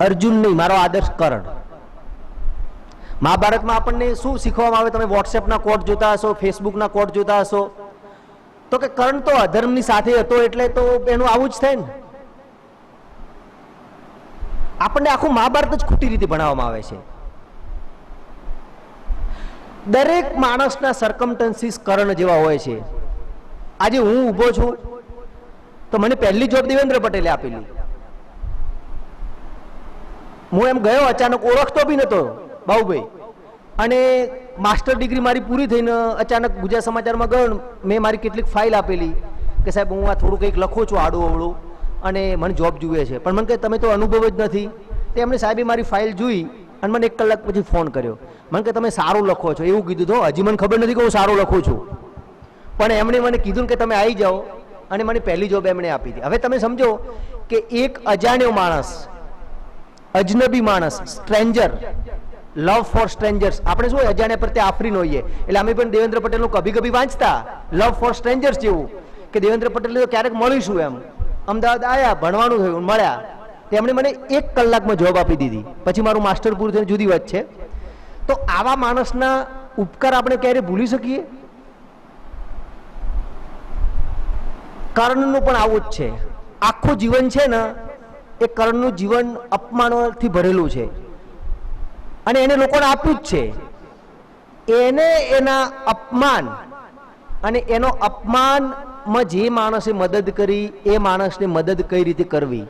અર્જુન નહીં, મારો આદર્શ કર્ણ. મહાભારતમાં આપણને શું શીખવામાં આવે? તમે વોટ્સએપના કોડ જોતા હશો, ફેસબુકના કોડ જોતા હશો, તો કે કર્ણ તો અધર્મની સાથે હતો એટલે તો એનું આવું જ થાય ને. આપણને આખું મહાભારત જ ખોટી રીતે ભણાવવામાં આવે છે. દરેક માણસના સર્કમસ્ટન્સીસ કર્ણ જેવા હોય છે. આજે હું ઊભો છું તો મને પહેલી જોબ દેવેન્દ્ર પટેલે આપેલી. હું એમ ગયો, અચાનક ઓળખતો બી નતો બાબુભાઈ, અને માસ્ટર ડિગ્રી મારી પૂરી થઈને અચાનક ગુજરાત સમાચારમાં ગયો. મેં મારી કેટલીક ફાઇલ આપેલી કે સાહેબ હું આ થોડું કંઈક લખું છું આડું અવળું અને મને જોબ જુએ છે. પણ મને કહે તમે તો અનુભવ જ નથી. તે એમણે સાહેબે મારી ફાઇલ જોઈ અને મને 1 કલાક પછી ફોન કર્યો. મને કે તમે સારું લખો છો એવું કીધું. તો હજી મને ખબર નથી કે હું સારું લખું છું, પણ એમણે મને કીધું કે તમે આવી જાઓ, અને મને પહેલી જોબ એમણે આપી હતી. હવે તમે સમજો કે એક અજાણ્યો માણસ, અજનબી માણસ, સ્ટ્રેન્જર, લવ ફોર સ્ટ્રેન્જર્સ. આપણે શું અજાણ્યા પર તે આફરીન હોઈએ, એટલે અમે પણ દેવેન્દ્ર પટેલનું કભી કભી વાંચતા, લવ ફોર સ્ટ્રેન્જર્સ જેવું, કે દેવેન્દ્ર પટેલને તો ક્યારેક મળીશું એમ. અમદાવાદ આવ્યા, ભણવાનું થયું, મળ્યા, તેમણે મને 1 કલાકમાં જોબ આપી દીધી. પછી મારું માસ્ટર પૂરું થઈને જુદી વાત છે. તો આવા માણસના ઉપકાર આપણે ક્યારે ભૂલી શકીએ? કર્ણનું પણ આવું જ છે. આખું જીવન છે ને એ કર્ણનું જીવન અપમાનોથી ભરેલું છે, અને એને લોકોને આપ્યું જ છે. એને એના અપમાન અને એનો અપમાનમાં જે માણસે મદદ કરી એ માણસને મદદ કઈ રીતે કરવી,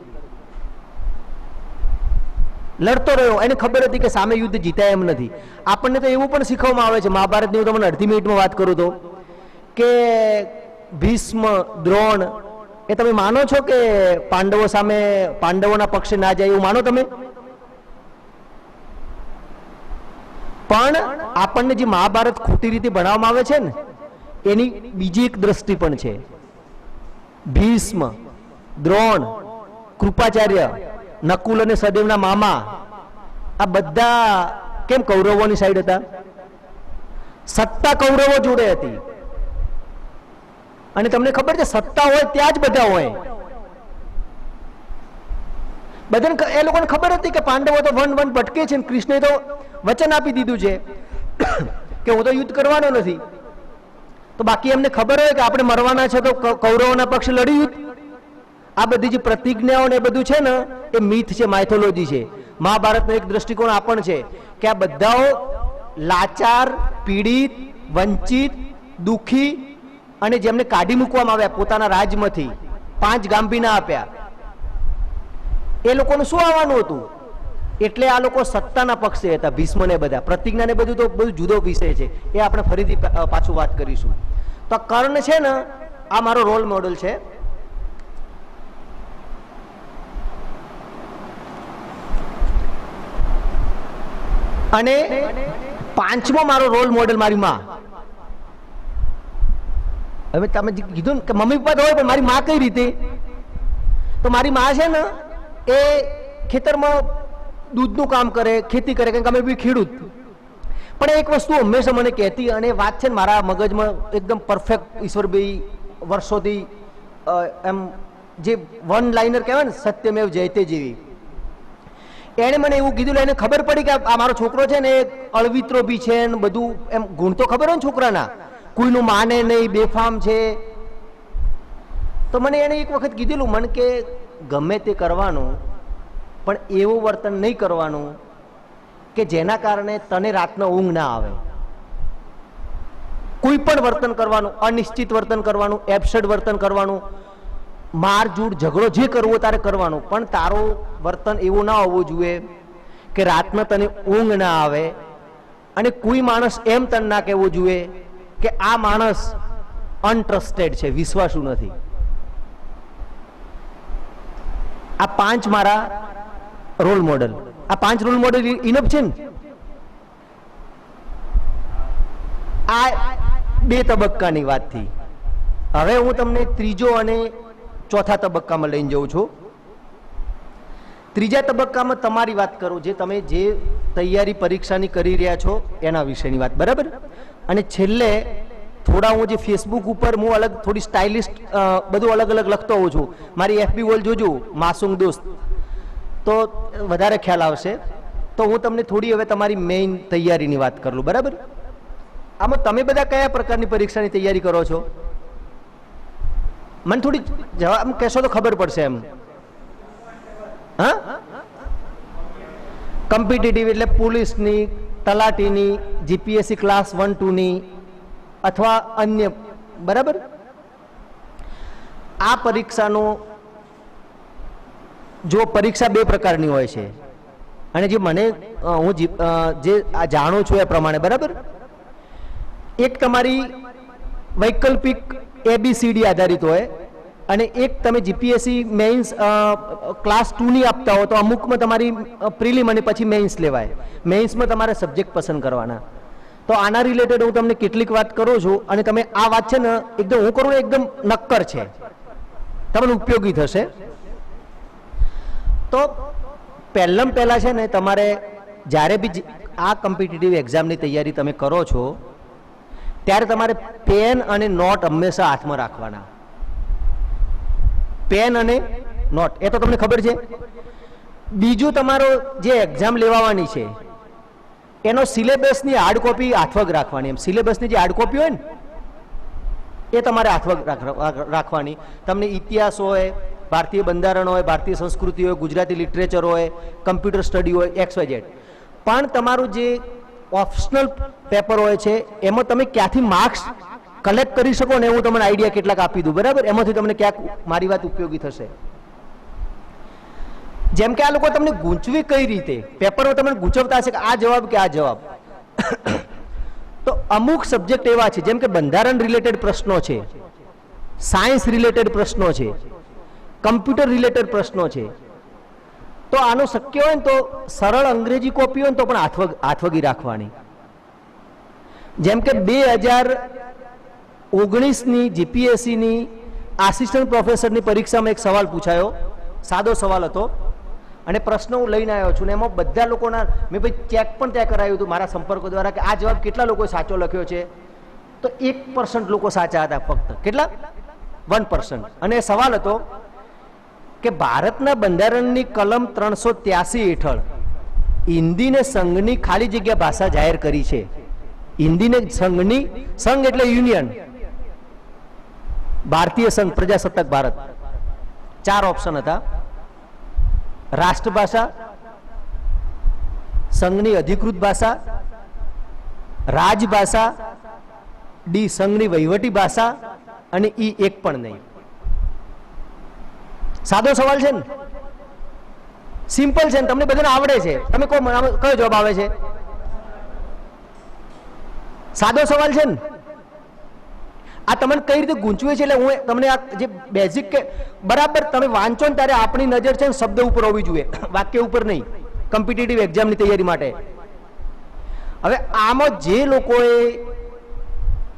લડતો રહ્યો. એને ખબર હતી કે સામે યુદ્ધ જીતાય એમ નથી. આપણને તો એવું પણ શીખવવામાં આવે છે મહાભારતની, હું તમને અડધી મિનિટમાં વાત કરું તો, કે ભીષ્મ, દ્રોણ, એ તમે માનો છો કે પાંડવો સામે પાંડવોના પક્ષે ના જાય એવું માનો તમે? પણ આપણને જે મહાભારત ખોટી રીતે ભણાવવામાં આવે છે ને, એની બીજી એક દ્રષ્ટિ પણ છે. ભીષ્મ, દ્રોણ, કૃપાચાર્ય, નકુલ અને સદેવના મામા, આ બધા કેમ કૌરવોની સાઈડ હતા? સત્તા કૌરવો જોડે હતી. અને તમને ખબર છે સત્તા હોય ત્યાં જ બધા હોય. બધાને એ લોકોને ખબર હતી કે પાંડવો તો વન ભટકે છે, કૃષ્ણે તો વચન આપી દીધું છે કે હું તો યુદ્ધ કરવાનો નથી. તો બાકી એમને ખબર હોય કે આપણે મરવાના છે તો કૌરવોના પક્ષે લડી યુદ્ધ. આ બધી જે પ્રતિજ્ઞાઓ ને એ બધું છે ને એ મિથ છે, માઇથોલોજી છે. મહાભારતનો એક દ્રષ્ટિકોણ આ પણ છે કે આ બધાઓ લાચાર, પીડિત, વંચિત, દુઃખી અને જેમને કાઢી મૂકવામાં આવ્યા પોતાના રાજમાંથી, 5 ગામ ના આપ્યા, એ લોકોનું શું આવવાનું હતું? એટલે આ લોકો સત્તાના પક્ષે હતા, ભીષ્મ ને બધા. પ્રતિજ્ઞા ને બધું તો બધું જુદો વિષય છે, એ આપણે ફરીથી પાછું વાત કરીશું. તો કર્ણ છે ને, આ મારો રોલ મોડલ છે. અને 5મો મારો રોલ મોડલ મારી માં. હવે તમે કીધું ને કે મમ્મી પપ્પા તો હોય, પણ મારી માં કઈ રીતે? તો મારી માં છે ને એ ખેતરમાં દૂધનું કામ કરે, ખેતી કરે, કારણ કે અમે બી ખેડૂત. પણ એક વસ્તુ હંમેશા મને કહેતી, અને વાત છે ને મારા મગજમાં એકદમ પરફેક્ટ, ઈશ્વરભાઈ વર્ષોથી એમ જે વન લાઇનર કહેવાય ને, સત્યમેવ જયતે જેવી, એણે મને એવું કીધું. એને ખબર પડી કે આ મારો છોકરો છે ને અળવિત્રો બી છે ને બધું, એમ ગુણ તો ખબર હોય ને છોકરાના, કોઈનું માને નહીં, બેફામ છે. તો મને એને એક વખત કીધેલું, મને કે ગમે તે કરવાનું પણ એવું વર્તન નહીં કરવાનું કે જેના કારણે તને રાતનો ઊંઘ ના આવે. કોઈ પણ વર્તન કરવાનું, અનિશ્ચિત વર્તન કરવાનું, એબ્સર્ડ વર્તન કરવાનું, મારઝૂડ ઝઘડો જે કરવો તારે કરવાનું, પણ તારું વર્તન એવું ના હોવું જોઈએ કે રાતમાં તને ઊંઘ ના આવે અને કોઈ માણસ એમ તને ના કહેવું જોઈએ કે આ માણસ અનટ્રસ્ટેડ છે, વિશ્વાસુ નથી. આ 5 મારા રોલ મોડલ. આ 5 રોલ મોડલ ઇનફ છે ને? આ 2 તબક્કાની વાત થઈ. હવે હું તમને ત્રીજો અને ચોથા તબક્કામાં લઈને જઉં છું. ત્રીજા તબક્કામાં તમારી વાત કરું, જે તમે જે તૈયારી પરીક્ષાની કરી રહ્યા છો એના વિશેની વાત, બરાબર? અને છેલ્લે થોડા હું જે ફેસબુક ઉપર હું અલગ થોડી સ્ટાઇલિસ્ટ બધું અલગ અલગ લખતો હોઉં છું. મારી FB વોલ જોજો, માસૂમ દોસ્ત, તો વધારે ખ્યાલ આવશે. તો હું તમને થોડી હવે તમારી મેઇન તૈયારીની વાત કરું, બરાબર? આમાં તમે બધા કયા પ્રકારની પરીક્ષાની તૈયારી કરો છો? મને થોડી જવાબ કહેશો તો ખબર પડશે એમ. હા, કોમ્પિટિટિવ એટલે પોલીસની, તલાટીની, GPSC ક્લાસ 1 2 ની અથવા અન્ય, બરાબર? આ પરીક્ષાનો જો પરીક્ષા 2 પ્રકારની હોય છે અને જે મને હું જે જાણું છું એ પ્રમાણે, બરાબર? એક તમારી વૈકલ્પિક ABCD આધારિત હોય અને એક તમે GPSC મેઇન્સ ક્લાસ 2 ની આપતા હો તો અમુકમાં તમારી પ્રિલિમ અને પછી મેઇન્સ લેવાય. મેઇન્સમાં તમારે સબ્જેક્ટ પસંદ કરવાના. તો આના રિલેટેડ હું તમને કેટલીક વાત કરું છું અને તમે આ વાત છે ને એકદમ હું કરું ને એકદમ નક્કર છે, તમને ઉપયોગી થશે. તો પહેલા છે ને તમારે જ્યારે બી આ કોમ્પિટિટિવ એક્ઝામની તૈયારી તમે કરો છો ત્યારે તમારે પેન અને નોટ હંમેશા હાથમાં રાખવાના. પેન અને નોટ એ તો તમને ખબર છે. બીજું, તમારો જે એક્ઝામ લેવાની છે એનો સિલેબસની હાર્ડ કોપી હાથવગ રાખવાની. એમ સિલેબસની જે હાર્ડ કોપી હોય ને એ તમારે હાથવગ રાખવાની. તમને ઇતિહાસ હોય, ભારતીય બંધારણ હોય, ભારતીય સંસ્કૃતિ હોય, ગુજરાતી લિટરેચર હોય, કમ્પ્યુટર સ્ટડી હોય, XYZ. પણ તમારું જે ઓપ્શનલ પેપર હોય છે એમાં તમે ક્યાંથી માર્ક્સ કલેક્ટ કરી શકો ને હું તમને આઈડિયા કેટલાક આપી દઉં, બરાબર? એમાંથી તમને ક્યાંક મારી વાત ઉપયોગી થશે. જેમ કે આ લોકો તમને ગૂંચવી કઈ રીતે, પેપરમાં તમને ગૂંચવતા હશે કે આ જવાબ કે આ જવાબ. તો અમુક સબ્જેક્ટ એવા છે જેમ કે બંધારણ રિલેટેડ પ્રશ્નો છે, સાયન્સ રિલેટેડ પ્રશ્નો છે, કમ્પ્યુટર રિલેટેડ પ્રશ્નો છે. તો આનું શક્ય હોય ને તો સરળ અંગ્રેજી કોપી હોય ને તો પણ હાથવગી રાખવાની. જેમ કે 2019ની GPSCની આસિસ્ટન્ટ પ્રોફેસરની પરીક્ષામાં એક સવાલ પૂછાયો, સાદો સવાલ હતો અને પ્રશ્ન હું લઈને આવ્યો છું ને એમાં બધા લોકોના મેં ભાઈ ચેક પણ ત્યાં કરાવ્યું હતું મારા સંપર્કો દ્વારા કે આ જવાબ કેટલા લોકોએ સાચો લખ્યો છે. તો 1% લોકો સાચા હતા ફક્ત. કેટલા? 1%. અને સવાલ હતો કે ભારતના બંધારણની કલમ 383 હેઠળ હિન્દીને સંઘની ખાલી જગ્યા ભાષા જાહેર કરી છે. હિન્દીને સંઘની, સંઘ એટલે યુનિયન, ભારતીય સંઘ, પ્રજાસત્તાક ભારત. 4 ઓપ્શન હતા: રાષ્ટ્રભાષા, સંઘની અધિકૃત ભાષા, રાજભાષા, ડી સંઘની વહીવટી ભાષા અને ઈ એક પણ નહીં. સાદો સવાલ છે ને, સિમ્પલ છે ને, તમને બધાને આવડે છે. તમે કયો જવાબ આવે છે? સાદો સવાલ છે ને. આ તમને કઈ રીતે ગૂંચવે છે એટલે હું તમને આ જે બેઝિક કે બરાબર તમે વાંચો ને ત્યારે આપણી નજર છે ને શબ્દ ઉપર હોવી જોઈએ, વાક્ય ઉપર નહીં, કોમ્પિટિટિવ એક્ઝામની તૈયારી માટે. હવે આમાં જે લોકોએ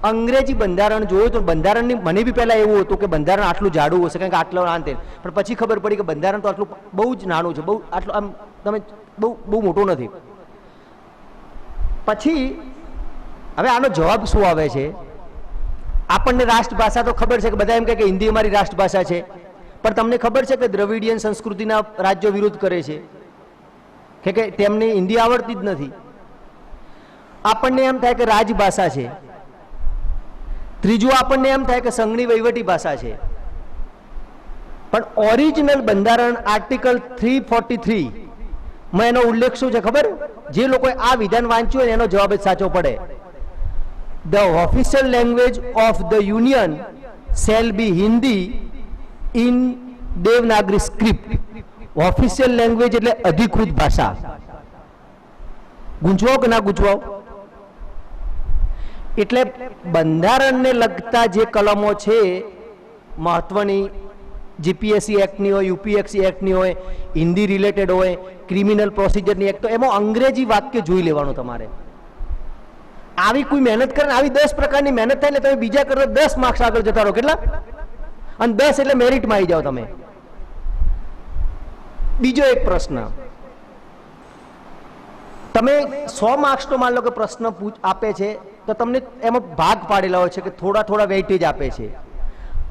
અંગ્રેજી બંધારણ જોયું તો બંધારણની મને બી પહેલા એવું હતું કે બંધારણ આટલું જાડું હશે કારણ કે આટલું આંતે, પણ પછી ખબર પડી કે બંધારણ તો આટલું બહુ જ નાનું છે, બહુ આટલું આમ તમે બહુ મોટું નથી. પછી હવે આનો જવાબ શું આવે છે? આપણને રાષ્ટ્રભાષા તો ખબર છે કે બધા એમ કહે કે હિન્દી અમારી રાષ્ટ્રભાષા છે, પણ તમને ખબર છે કે દ્રવિડિયન સંસ્કૃતિના રાજ્યો વિરોધ કરે છે કે તેમને હિન્દી આવડતી જ નથી. આપણને એમ થાય કે રાજભાષા છે. ત્રીજું આપણને એમ થાય કે સંઘની વહીવટી ભાષા છે. પણ ઓરિજિનલ બંધારણ આર્ટિકલ 343 માં એનો ઉલ્લેખ શું છે ખબર? જે લોકોએ આ વિધાન વાંચ્યું હોય એનો જવાબ જ સાચો પડે. The official language of the union shall be Hindi in Devanagari script. Official language એટલે અધિકૃત ભાષા. ગૂંચવાઓ કે ના ગૂંચવાઓ? એટલે બંધારણને લગતા જે કલમો છે મહત્વની, જીપીએસસી એક્ટની હોય, યુપીએસસી એક્ટની હોય, હિન્દી રિલેટેડ હોય, ક્રિમિનલ પ્રોસિજરની એક્ટ, તો એમાં અંગ્રેજી વાક્ય જોઈ લેવાનું તમારે. આવી કોઈ મહેનત કરે, આવી 10 પ્રકારની મહેનત થાય એટલે તમે બીજા કરતા 10 માર્ક્સ આગળ જતા રહો. કેટલા? અને 10 એટલે મેરિટમાં આવી જાઓ તમે. બીજો એક પ્રશ્ન, તમે 100 માર્ક્સનો માન લો કે પ્રશ્ન આપે છે તો તમને એમાં ભાગ પાડેલા હોય છે કે થોડા થોડા વેઇટેજ આપે છે.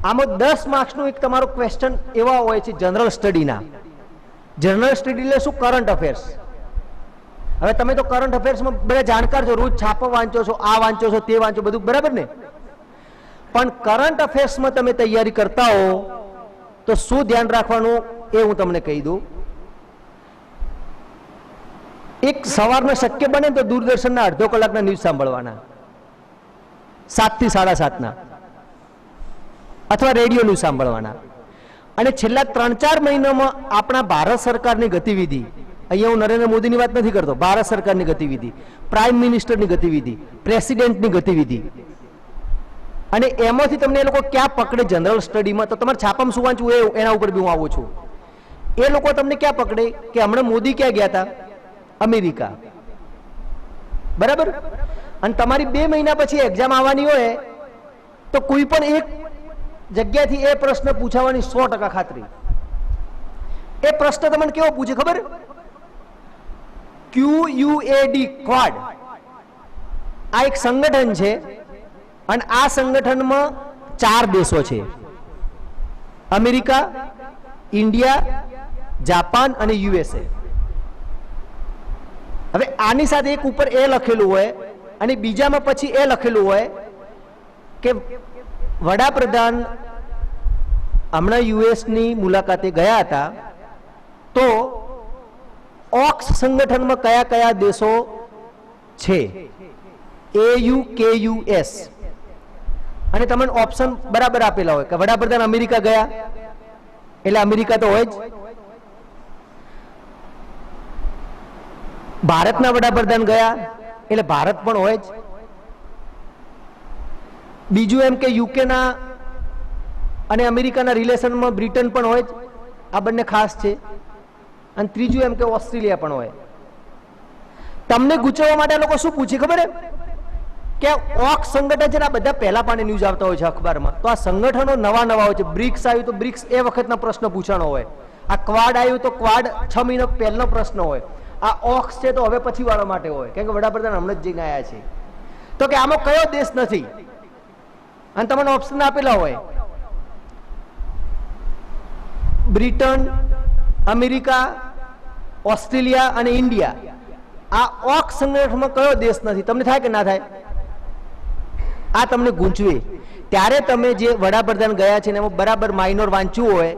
આમાં 10 માર્ક્સનું એક તમારો ક્વેશ્ચન એવા હોય છે જનરલ સ્ટડીના. જનરલ સ્ટડી એટલે શું? Current affairs. હવે તમે તો કરંટ અફેર્સમાં બધા જાણકાર છો, રોજ છાપા વાંચો છો, આ વાંચો છો, તે વાંચો, બધું બરાબર ને? પણ કરંટ અફેર્સમાં તમે તૈયારી કરતા હો તો શું ધ્યાન રાખવાનું એ હું તમને કહી દઉં. એક સવારના શક્ય બને તો દૂરદર્શનના અડધો કલાકના ન્યૂઝ સાંભળવાના, 7 થી 7:30 અથવા રેડિયો ન્યૂઝ સાંભળવાના. અને છેલ્લા 3-4 મહિનામાં આપણા ભારત સરકારની ગતિવિધિ, અહીંયા હું નરેન્દ્ર મોદીની વાત નથી કરતો, ભારત સરકારની ગતિવિધિ, પ્રાઇમ મિનિસ્ટરની ગતિવિધિ, પ્રેસિડેન્ટની ગતિવિધિ, અને એમાંથી તમને એ લોકો ક્યાં પકડે જનરલ સ્ટડીમાં, તો તમારે છાપામાં શું વાંચવું એના ઉપર બી હું આવું છું. એ લોકો તમને ક્યાં પકડે કે હમણાં મોદી ક્યાં ગયા હતા? અમેરિકા. બરાબર? અને તમારી 2 મહિના પછી એક્ઝામ આવવાની હોય તો કોઈ પણ એક જગ્યાથી એ પ્રશ્ન પૂછાવાની 100% ખાતરી. એ પ્રશ્ન તમને કેવો પૂછે ખબર? QUAD, Quad. આ એક સંગઠન છે અને આ સંગઠનમાં 4 દેશો છે: અમેરિકા, ઇન્ડિયા, જાપાન અને USA. હવે આની સાથે એક ઉપર એ લખેલું હોય અને બીજામાં પછી એ લખેલું હોય કે વડાપ્રધાન હમણાં યુએસની મુલાકાતે ગયા હતા તો ઓક્સ સંગઠનમાં કયા કયા દેશો છે? AUKUS. અને તમને ઓપ્શન બરાબર આપેલા હોય કે વડાપ્રધાન અમેરિકા ગયા એટલે અમેરિકા તો હોય જ, ભારતના વડાપ્રધાન ગયા એટલે ભારત પણ હોય જ, બીજું એમ કે યુકેના અને અમેરિકાના રિલેશનમાં બ્રિટન પણ હોય જ, આ બંને ખાસ છે, અને ત્રીજું એમ કે ઓસ્ટ્રેલિયા પણ હોય. તમને ગૂંચવવા માટે આ લોકો શું પૂછે ખબર કે ઓક્સ સંગઠન છે ને, આ બધા પહેલા પાને ન્યૂઝ આવતા હોય છે અખબારમાં, તો આ સંગઠનો નવા નવા હોય છે. બ્રિક્સ આવ્યું તો બ્રિક્સ એ વખતના પ્રશ્ન પૂછવાનો હોય, આ ક્વાડ આવ્યું તો ક્વાડ 6 મહિના પહેલાનો પ્રશ્ન હોય, આ ઓક્સ છે તો હવે પછી વાળા માટે હોય, કારણ કે વડાપ્રધાન હમણાં જ જઈને આવ્યા છે. તો કે આમાં કયો દેશ નથી? અને તમને ઓપ્શન આપેલા હોય બ્રિટન, અમેરિકા, ઓસ્ટ્રેલિયા અને ઇન્ડિયા. આ ઓક્સ સંગઠનમાં કયો દેશ નથી? તમને થાય કે ના થાય? આ તમને ગૂંચવે. ત્યારે તમે જે વડાપ્રધાન ગયા છે ને એમાં બરાબર માઇનોર વાંચવું હોય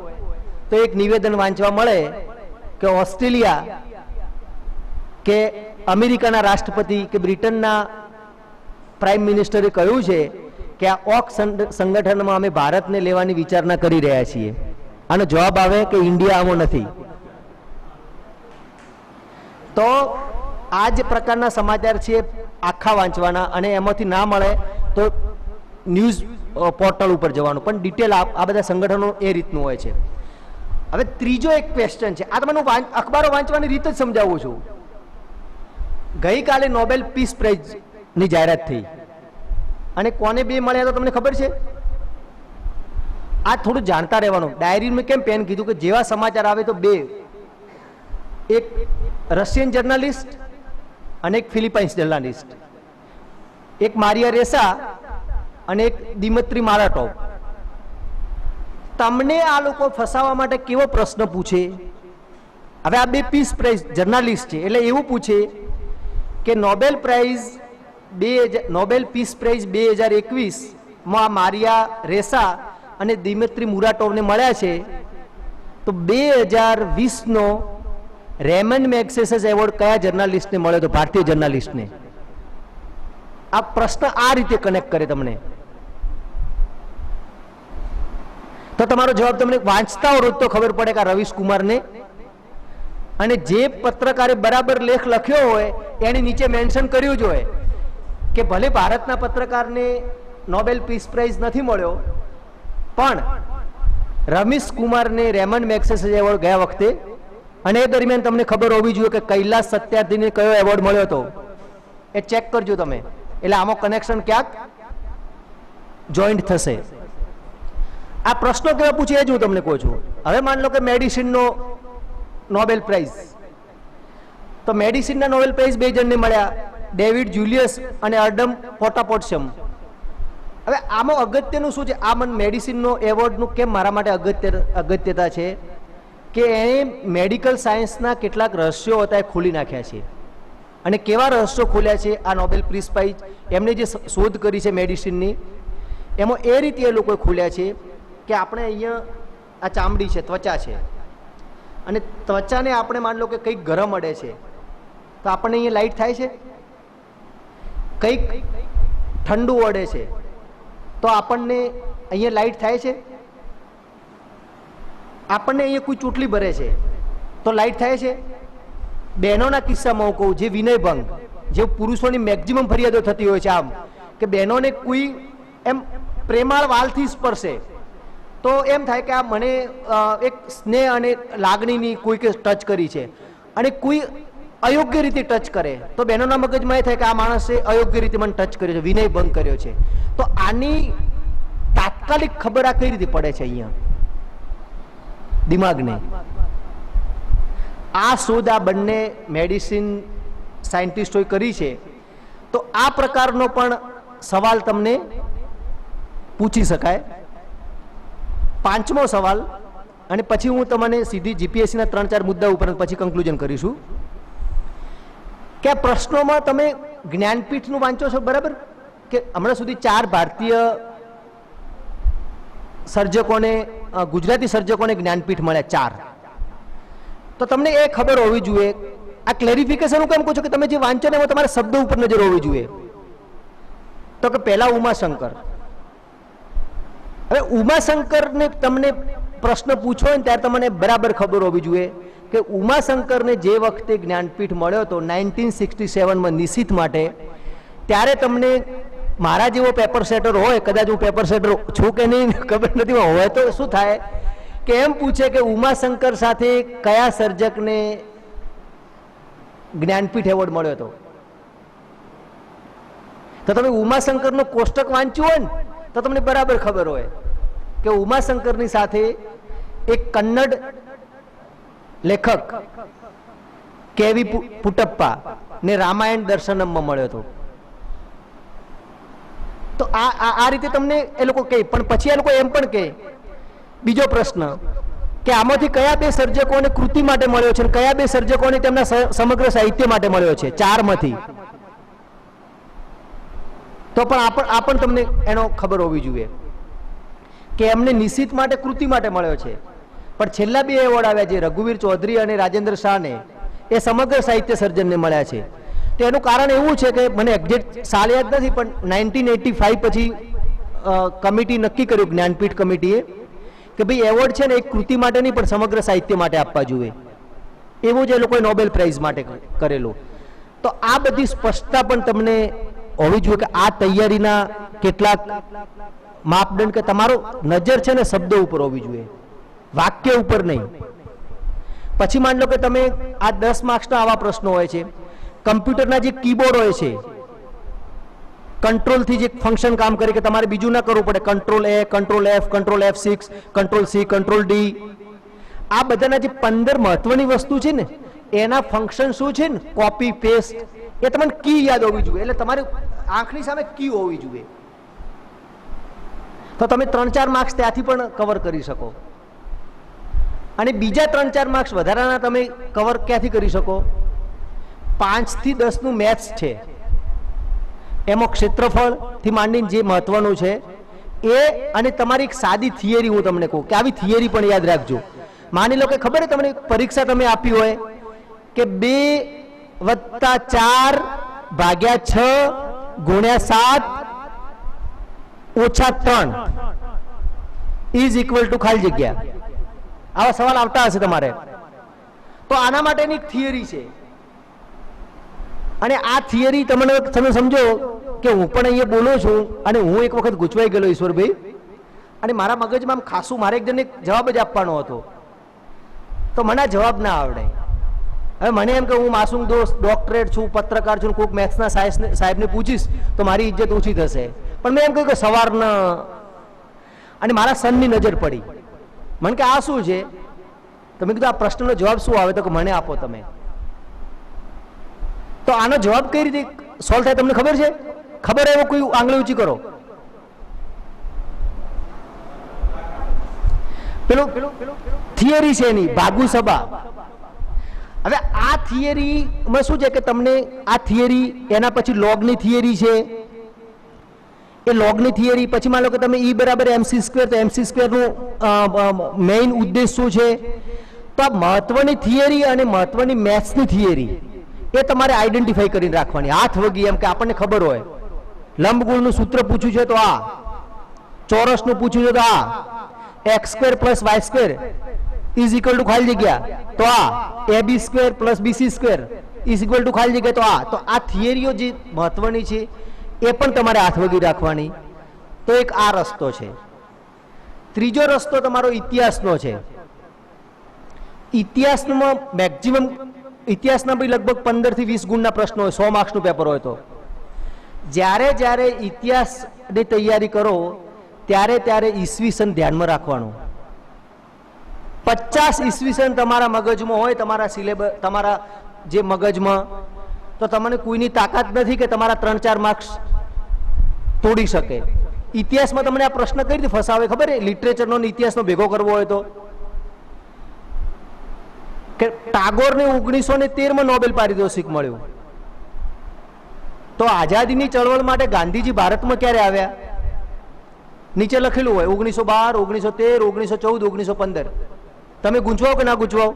તો એક નિવેદન વાંચવા મળે કે ઓસ્ટ્રેલિયા કે અમેરિકાના રાષ્ટ્રપતિ કે બ્રિટનના પ્રાઇમ મિનિસ્ટરે કહ્યું છે કે આ ઓક્સ સંગઠનમાં અમે ભારતને લેવાની વિચારણા કરી રહ્યા છીએ. આનો જવાબ આવે કે ઇન્ડિયા આમાં નથી. તો આ જ પ્રકારના સમાચાર છે આખા વાંચવાના, અને એમાંથી ના મળે તો ન્યૂઝ પોર્ટલ ઉપર જવાનું, પણ ડિટેલ આ બધા સંગઠનો એ રીતનું હોય છે. હવે ત્રીજો એક ક્વેશ્ચન છે, આ તમને અખબારો વાંચવાની રીત જ સમજાવું છું. ગઈકાલે નોબેલ પીસ પ્રાઇઝની જાહેરાત થઈ અને કોને 2 મળ્યા તો તમને ખબર છે? આ થોડું જાણતા રહેવાનું. ડાયરીમાં કેમ પેન કીધું કે જેવા સમાચાર આવે તો 2, એક રશિયન જર્નલિસ્ટ અને એક ફિલિપાઇન્સ જર્નલિસ્ટ, એક મારિયા રેસા અને એક દિમિત્રી મારાટોવ. તમને આ લોકો ફસાવા માટે કેવો પ્રશ્ન પૂછે? હવે આ 2 પીસ પ્રાઇઝ જર્નલિસ્ટ છે એટલે એવું પૂછે કે નોબેલ પીસ પ્રાઇઝ 2021 માં મારિયા રેસા અને દિમિત્રી મુરાટોવને મળ્યા છે તો 2020નો રેમન મેગ્સેસે એવોર્ડ કયા જર્નાલિસ્ટને મળ્યો હતો? ભારતીય જર્નાલિસ્ટને. આ પ્રશ્ન આ રીતે કનેક્ટ કરે તમને, તો તમારો જવાબ તમને વાંચતા રોજ તો ખબર પડે કે રવીશ કુમારને, અને જે પત્રકારે બરાબર લેખ લખ્યો હોય એની નીચે મેન્શન કર્યું જ હોય કે ભલે ભારતના પત્રકારને નોબેલ પીસ પ્રાઇઝ નથી મળ્યો, પણ રમીશ કુમારને રેમન મેગ્સેસે એવોર્ડ ગયા વખતે, અને એ દરમિયાન તમને ખબર હોવી જોઈએ કે કૈલાસ સત્યાર્થીને કયો એવોર્ડ મળ્યો હતો, એ ચેક કરજો તમે. એટલે આમાં કનેક્શન ક્યાંક જોઈન્ટ થશે. આ પ્રશ્નો કેવા પૂછે એ જ હું તમને કહું છું. હવે માન લો કે મેડિસિનનો નોબેલ પ્રાઇઝ, તો મેડિસિનના નોબેલ પ્રાઇઝ બે જણને મળ્યા, ડેવિડ જુલિયસ અને અડમ પોટાપોટ્સમ. હવે આમાં અગત્યનું શું છે? આ મને મેડિસિનનો એવોર્ડનું કેમ મારા માટે અગત્યતા છે કે એણે મેડિકલ સાયન્સના કેટલાક રહસ્યો હતા એ ખોલી નાખ્યા છે. અને કેવા રહસ્યો ખોલ્યા છે આ નોબેલ પીસ પ્રાઇઝ એમને જે શોધ કરી છે મેડિસિનની, એમાં એ રીતે એ લોકોએ ખોલ્યા છે કે આપણે અહીંયા આ ચામડી છે, ત્વચા છે, અને ત્વચાને આપણે માન લો કે કંઈક ગરમ અડે છે તો આપણને અહીંયા લાઇટ થાય છે, કંઈક ઠંડુ અડે છે તો આપણને અહીંયા લાઇટ થાય છે, આપણને અહીંયા કોઈ ચૂંટલી ભરે છે તો લાઇટ થાય છે. બહેનોના કિસ્સામાં હું કહું, જે વિનયભંગ, જે પુરુષોની મેક્સિમમ ફરિયાદો થતી હોય છે, આમ કે બહેનોને કોઈ એમ પ્રેમાળ વાલથી સ્પર્શે તો એમ થાય કે આ મને એક સ્નેહ અને લાગણીની કોઈકે ટચ કરી છે, અને કોઈ અયોગ્ય રીતે ટચ કરે તો બહેનોના મગજમાં એ થાય કે આ માણસે અયોગ્ય રીતે મને ટચ કર્યો છે, વિનયભંગ કર્યો છે. તો આની તાત્કાલિક ખબર આ કઈ રીતે પડે છે? અહીંયા દિમાગને. આ શોધ આ બંને મેડિસિન સાયન્ટિસ્ટોએ કરી છે. તો આ પ્રકારનો પણ સવાલ તમને પૂછી શકાય. પાંચમો સવાલ, અને પછી હું તમને સીધી જીપીએસસીના 3-4 મુદ્દા ઉપર પછી કન્ક્લુઝન કરીશું કે આ પ્રશ્નોમાં તમે જ્ઞાનપીઠનું વાંચો છો, બરાબર? કે હમણાં સુધી 4 ભારતીય સર્જકોને, ગુજરાતી સર્જકોને જ્ઞાનપીઠ મળ્યા 4. તો તમને એ ખબર હોવી જોઈએ. આ ક્લેરિફિકેશન હું કેમ કહું છું કે તમે જે વાંચો ને એમાં તમારે શબ્દો ઉપર નજર હોવી જોઈએ. તો કે પહેલા ઉમાશંકર. હવે ઉમાશંકરને તમને પ્રશ્ન પૂછો ને ત્યારે તમને બરાબર ખબર હોવી જોઈએ કે ઉમાશંકરને જે વખતે જ્ઞાનપીઠ મળ્યો હતો 1967માં નિશિત માટે, ત્યારે તમને મારા જેવો પેપર સેટર હોય, કદાચ હું પેપર સેટર છું કે નહીં ખબર નથી, હોય તો શું થાય કે એમ પૂછે કે ઉમાશંકર સાથે કયા સર્જકને જ્ઞાનપીઠ એવોર્ડ મળ્યો હતો. તો તમે ઉમાશંકરનો કોષ્ટક વાંચ્યું હોય ને તો તમને બરાબર ખબર હોય કે ઉમાશંકરની સાથે એક કન્નડ લેખક કેવી પુટપ્પા ને રામાયણ દર્શનમમાં મળ્યો હતો. તો આ રીતે તમને એ લોકો કહે. પણ પછી એ લોકો એમ પણ કહે, બીજો પ્રશ્ન, કે આમાંથી કયા 2 સર્જકોને કૃતિ માટે મળ્યો છે અને કયા 2 સર્જકોને તેમના સમગ્ર સાહિત્ય માટે મળ્યો છે? 4 માંથી. તો પણ આ પણ તમને એનો ખબર હોવી જોઈએ કે એમને નિશિત માટે, કૃતિ માટે મળ્યો છે. પણ છેલ્લા 2 એવોર્ડ આવ્યા છે રઘુવીર ચૌધરી અને રાજેન્દ્ર શાહને, એ સમગ્ર સાહિત્ય સર્જનને મળ્યા છે. તો એનું કારણ એવું છે કે મને એક્ઝેક્ટ સાલ યાદ નથી, પણ 1985 પછી કમિટી નક્કી કર્યું, જ્ઞાનપીઠ કમિટીએ, કે ભાઈ એવોર્ડ છે ને એક કૃતિ માટે નહીં પણ સમગ્ર સાહિત્ય માટે આપવા જોઈએ. એવું જ એ લોકોએ નોબેલ પ્રાઇઝ માટે કરેલું. તો આ બધી સ્પષ્ટતા પણ તમને હોવી જોઈએ કે આ તૈયારીના કેટલાક માપદંડ, કે તમારો નજર છે ને શબ્દો ઉપર હોવી જોઈએ, વાક્ય ઉપર નહીં. પછી માન લો કે તમે આ 10 માર્ક્સના આવા પ્રશ્નો હોય છે, કમ્પ્યુટરના જે કીબોર્ડ હોય છે, કંટ્રોલથી જે ફંક્શન કામ કરે કે તમારે બીજું ના કરવું પડે, control A, control F, control F6, control C, control D, આ બધાના જે 15 મહત્વની વસ્તુ છે ને એના ફંક્શન શું છે ને, કોપી પેસ્ટ, એ તમને કી યાદ હોવી જોઈએ. એટલે તમારે આંખની સામે કી હોવી જોઈએ. તો તમે 3-4 માર્ક્સ ત્યાંથી પણ કવર કરી શકો. અને બીજા 3-4 માર્ક્સ વધારાના તમે કવર ક્યાંથી કરી શકો? 5 થી 10 નું મેથ્સ છે, એમાં ક્ષેત્રફળથી માંડીને જે મહત્વનું છે એ, અને તમારી એક સાદી થિયરી હું તમને કહું કે આવી થિયરી પણ યાદ રાખજો. માની લો કે ખબર તમને પરીક્ષા તમે આપી હોય કે 2 + 4 / 6 × 7 - 3 = ખાલી જગ્યા. આવા સવાલ આવતા હશે તમારે. તો આના માટેની એક થિયરી છે અને આ થિયરી તમે સમજો કે હું પણ અહીંયા બોલું છું અને હું એક વખત ગૂંચવાઈ ગયેલો ઈશ્વરભાઈ, અને મારા મગજમાં આમ ખાસું મારે એક જણને જવાબ જ આપવાનો હતો, તો મને આ જવાબ ના આવડે. હવે મને એમ કે હું માસૂમ દોસ્ત ડોક્ટરેટ છું, પત્રકાર છું, કોઈક મેથ્સના સાહેબને પૂછીશ તો મારી ઇજ્જત ઓછી થશે. પણ મેં એમ કહ્યું કે સવારના, અને મારા સનની નજર પડી. મને કે આ શું છે? તમે કીધું આ પ્રશ્નનો જવાબ શું આવે? તો કે મને આપો તમે. તો આનો જવાબ કઈ રીતે સોલ્વ થાય તમને ખબર છે? ખબર એવો કોઈ આંગળી ઊંચી કરો. પેલું થિયરી છે એની ભાગુસભા. હવે આ થિયરીમાં શું છે કે તમને આ થિયરી, એના પછી લોગની થિયરી છે, એ લોગની થિયરી પછી માનો કે તમે E = mc², તો mc² નું મેઇન ઉદ્દેશ શું છે? તો આ મહત્વની થિયરી અને મહત્વની મેથ્સની થિયરી એ તમારે આઈડેન્ટિફાઈ કરીને રાખવાની. હાથ વગી એમ કે આપણને ખબર હોય, લંબગોળનું સૂત્ર પૂછ્યું છે તો આ, ચોરસનું પૂછ્યું છે તો આ, x² + y² = ખાલી જગ્યા તો આ, ab² + bc² = ખાલી જગ્યા તો આ. તો આ થિયરીઓ જે મહત્વની છે એ પણ તમારે હાથ વગી રાખવાની. તો એક આ રસ્તો છે. ત્રીજો રસ્તો તમારો ઇતિહાસનો છે. ઇતિહાસમાં મેક્સિમમ ઇતિહાસના બી લગભગ 15 થી 20 ગુણના પ્રશ્નો હોય, 100 માર્ક્સનું પેપર હોય. તો જ્યારે ઇતિહાસની તૈયારી કરો ત્યારે ઈસવીસન ધ્યાનમાં રાખવાનું. 50 ઈસવીસન તમારા મગજમાં હોય, તમારા સિલેબસ, તમારા જે મગજમાં, તો તમને કોઈની તાકાત નથી કે તમારા 3-4 માર્ક્સ તોડી શકે. ઇતિહાસમાં તમને આ પ્રશ્ન કઈ રીતે ફસાવે ખબર? લિટરેચરનો ઇતિહાસનો ભેગો કરવો હોય તો કે ટાગોરને 1913માં નોબેલ પારિતોષિક મળ્યું, તો આઝાદીની ચળવળ માટે ગાંધીજી ભારતમાં ક્યારે આવ્યા? નીચે લખેલું હોય 1912, 1913, 1914, 1915. તમે ગૂંચવાઓ કે ના ગૂંચવાઓ?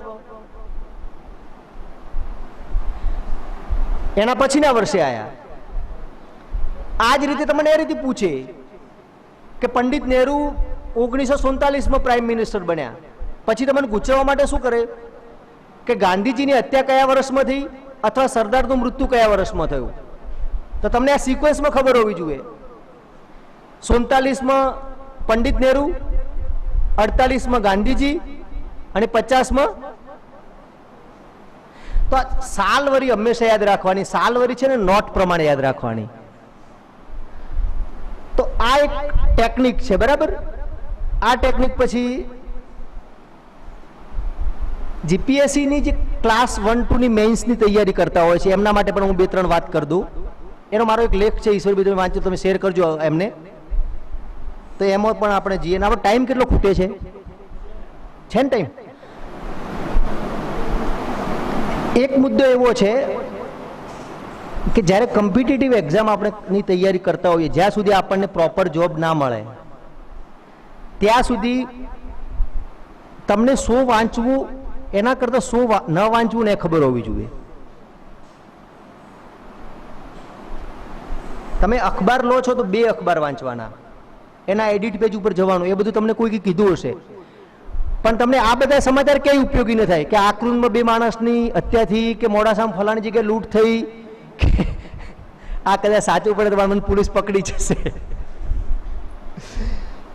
એના પછીના વર્ષે આયા. આ જ રીતે તમને એ રીતે પૂછે કે પંડિત નહેરુ 1947માં પ્રાઇમ મિનિસ્ટર બન્યા, પછી તમને ગૂંચવવા માટે શું કરે કે ગાંધીજીની હત્યા કયા વર્ષમાં થઈ અથવા સરદારનું મૃત્યુ કયા વર્ષમાં થયું. તો તમને આ સિક્વન્સમાં ખબર હોવી જોઈએ. 47માં પંડિત નહેરુ, 48માં ગાંધીજી અને 50માં. તો સાલવરી હંમેશા યાદ રાખવાની. સાલવરી છે ને નોટ પ્રમાણે યાદ રાખવાની. તો આ એક ટેકનિક છે, બરાબર. આ ટેકનિક પછી જીપીએસસીની જે ક્લાસ 1-2 ની મેઇન્સની તૈયારી કરતા હોય છે એમના માટે પણ હું 2-3 વાત કરી દઉં. એનો મારો એક લેખ છે, ઈશ્વરભાઈ તમે વાંચો, તમે શેર કરજો એમને. તો એમાં પણ આપણે જઈએ. આપણો ટાઈમ કેટલો ખૂટે છે ને ટાઈમ? એક મુદ્દો એવો છે કે જ્યારે કોમ્પિટિટિવ એક્ઝામ આપણે તૈયારી કરતા હોઈએ, જ્યાં સુધી આપણને પ્રોપર જોબ ના મળે ત્યાં સુધી તમને શું વાંચવું એના કરતાં શું ન વાંચવું ને ખબર હોવી જોઈએ. તમે અખબાર લો છો તો 2 અખબાર વાંચવાના, એના એડિટ પેજ ઉપર જવાનું. એ બધું તમને કોઈ કીધું હશે, પણ તમને આ બધા સમાચાર ક્યાંય ઉપયોગી ન થાય કે આકૃનમાં 2 માણસની હત્યા થઈ, કે મોડાસામાં ફલાણી જગ્યાએ લૂંટ થઈ, કે આ કદાચ સાચું પડે તો મને પોલીસ પકડી જશે,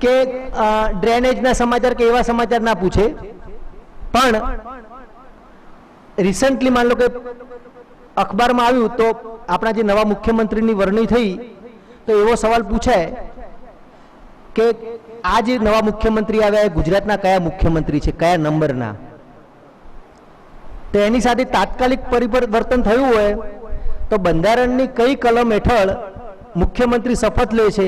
કે ડ્રેનેજના સમાચાર કે એવા સમાચાર ના પૂછે. પણ રિસન્ટલી માન લો કે અખબારમાં આવ્યું તો આપણા જે નવા મુખ્યમંત્રીની વરણી થઈ તો એવો સવાલ પૂછાય કે આ જે નવા મુખ્યમંત્રી આવ્યા એ ગુજરાતના કયા મુખ્યમંત્રી છે, કયા નંબરના. તો એની સાથે તાત્કાલિક પરિવર્તન થયું હોય તો બંધારણની કઈ કલમ હેઠળ મુખ્યમંત્રી શપથ લે છે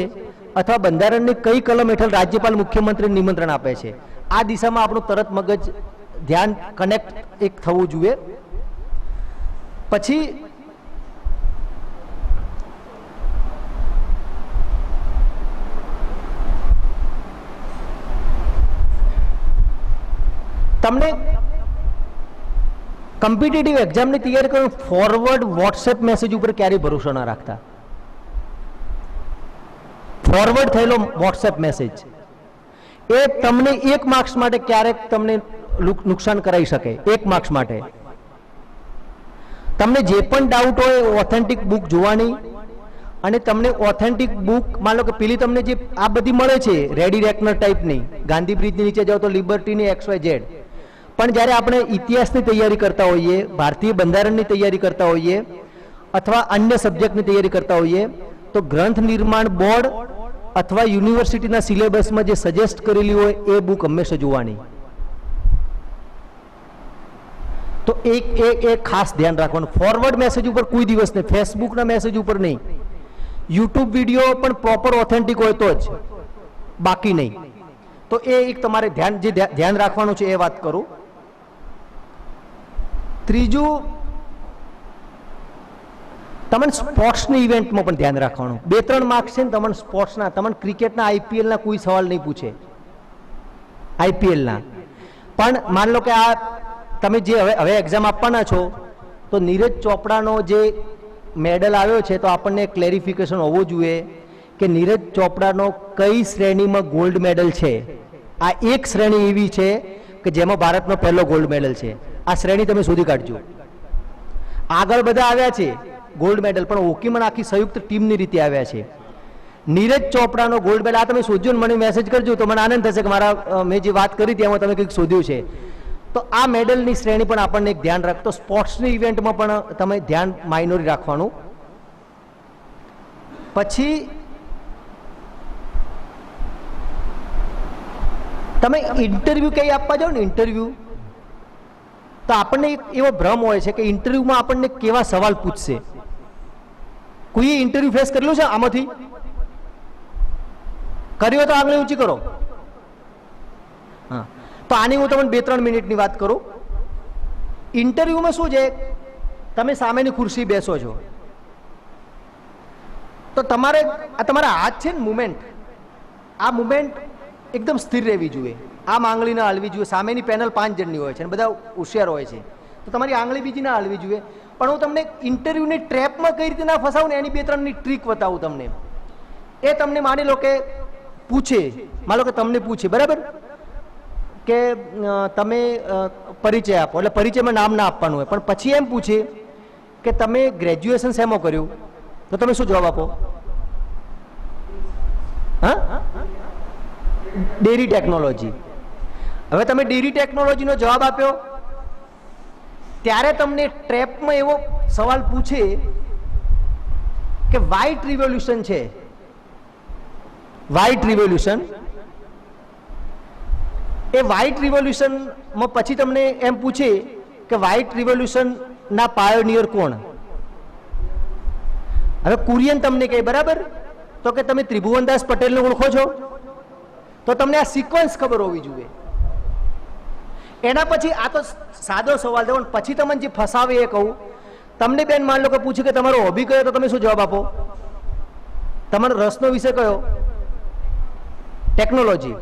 અથવા બંધારણની કઈ કલમ હેઠળ રાજ્યપાલ મુખ્યમંત્રીને નિમંત્રણ આપે છે, આ દિશામાં આપણું તરત મગજ ધ્યાન કનેક્ટ એક થવું જોઈએ. પછી તમને કોમ્પિટિટિવ એક્ઝામની તૈયારી કરો, ફોરવર્ડ વોટ્સએપ મેસેજ ઉપર ક્યારેય ભરોસો ના રાખતા. ફોરવર્ડ થયેલો વોટ્સએપ મેસેજ એ તમને 1 માર્ક્સ માટે ક્યારેક તમને નુકસાન કરાવી શકે. 1 માર્ક્સ માટે તમને જે પણ ડાઉટ હોય ઓથેન્ટિક બુક જોવાની, અને તમને ઓથેન્ટિક બુક, માન લો કે પેલી તમને જે આ બધી મળે છે રેડી રેકનર ટાઈપની, ગાંધી બ્રિજની નીચે જાઓ તો લિબર્ટીની XYZ, પણ જ્યારે આપણે ઇતિહાસની તૈયારી કરતા હોઈએ, ભારતીય બંધારણની તૈયારી કરતા હોઈએ, અથવા અન્ય સબ્જેક્ટની તૈયારી કરતા હોઈએ, તો ગ્રંથ નિર્માણ બોર્ડ અથવા યુનિવર્સિટીના સિલેબસમાં જે સજેસ્ટ કરેલી હોય એ બુક હંમેશા જોવાની. તો એક ખાસ ધ્યાન રાખવાનું, ફોરવર્ડ મેસેજ ઉપર કોઈ દિવસ નહીં, ફેસબુકના મેસેજ ઉપર નહીં, યુટ્યુબ વિડીયો પણ પ્રોપર ઓથેન્ટિક હોય તો જ, બાકી નહીં. તો એ એક તમારે ધ્યાન રાખવાનું છે, એ વાત કરું. ત્રીજું, તમને સ્પોર્ટ્સની ઇવેન્ટમાં પણ ધ્યાન રાખવાનું. 2-3 માર્ક્સ છે ને તમને સ્પોર્ટ્સના, તમને ક્રિકેટના IPLના કોઈ સવાલ નહીં પૂછે, IPLના. પણ માન લો કે આ તમે જે હવે એક્ઝામ આપવાના છો, તો નીરજ ચોપડાનો જે મેડલ આવ્યો છે, તો આપણને ક્લેરિફિકેશન હોવું જોઈએ કે નીરજ ચોપડાનો કઈ શ્રેણીમાં ગોલ્ડ મેડલ છે. આ એક શ્રેણી એવી છે કે જેમાં ભારતનો પહેલો ગોલ્ડ મેડલ છે. આ શ્રેણી તમે શોધી કાઢજો. આગળ બધા આવ્યા છે ગોલ્ડ મેડલ, પણ હોકીમાં આખી સંયુક્ત ટીમની રીતે આવ્યા છે. નીરજ ચોપડાનો ગોલ્ડ મેડલ આ તમે શોધ્યો ને મને મેસેજ કરજો, તો મને આનંદ થશે કે મારા મેં જે વાત કરી તેમાં તમે કંઈક શોધ્યું છે. તો આ મેડલની શ્રેણી પણ આપણને એક ધ્યાન રાખતો. સ્પોર્ટ્સની ઇવેન્ટમાં પણ તમે ધ્યાન માઇનોરી રાખવાનું. પછી તમે ઇન્ટરવ્યુ કઈ આપવા જાઓ ને, ઇન્ટરવ્યુ, તો આપણને એક એવો ભ્રમ હોય છે કે ઇન્ટરવ્યુમાં આપણને કેવા સવાલ પૂછશે. કોઈએ ઇન્ટરવ્યુ ફેસ કરેલું છે આમાંથી? કર્યો તો આગળ ઊંચી કરો. હા, તો આની હું તમને 2-3 મિનિટની વાત કરું. ઇન્ટરવ્યુમાં શું છે, તમે સામેની ખુરશી બેસો છો, તો તમારા હાથ છે ને મુમેન્ટ, આ મુમેન્ટ એકદમ સ્થિર રહેવી જોઈએ. આમ આંગળી ના હલવી જોઈએ. સામેની પેનલ 5 જણની હોય છે અને બધા હોશિયાર હોય છે, તો તમારી આંગળી બીજી ના હલવી જોઈએ. પણ હું તમને ઇન્ટરવ્યુની ટ્રેપમાં કઈ રીતે ના ફસાવું ને એની 2-3ની ટ્રીક બતાવું તમને. એ તમને માની લો કે પૂછે, માની લો કે તમને પૂછે, બરાબર, કે તમે પરિચય આપો, એટલે પરિચયમાં નામ ના આપવાનું હોય, પણ પછી એમ પૂછે કે તમે ગ્રેજ્યુએશન શેમાં કર્યું, તો તમે શું જવાબ આપો? હા, ડેરી ટેકનોલોજી. હવે તમે ડેરી ટેકનોલોજીનો જવાબ આપ્યો, ત્યારે તમને ટ્રેપમાં એવો સવાલ પૂછે કે વ્હાઇટ રિવોલ્યુશન છે, વ્હાઇટ રિવોલ્યુશન, એ વ્હાઇટ રિવોલ્યુશનમાં પછી તમને એમ પૂછે કે વ્હાઇટ રિવોલ્યુશન ના પાયોનિયર કોણ? હવે કુરિયન તમને કહે, બરાબર, તો કે તમે ત્રિભુવનદાસ પટેલને ઓળખો છો, તો તમને આ સિક્વન્સ ખબર હોવી જોઈએ. એના પછી આ તો સાદો સવાલ છે, પણ પછી તમને જે ફસાવે એ કહું. તમને બેન માન લો કે પૂછ્યું કે તમારો હોબી કયો, તો તમે શું જવાબ આપો? તમારો રસનો વિષય કયો? Technology,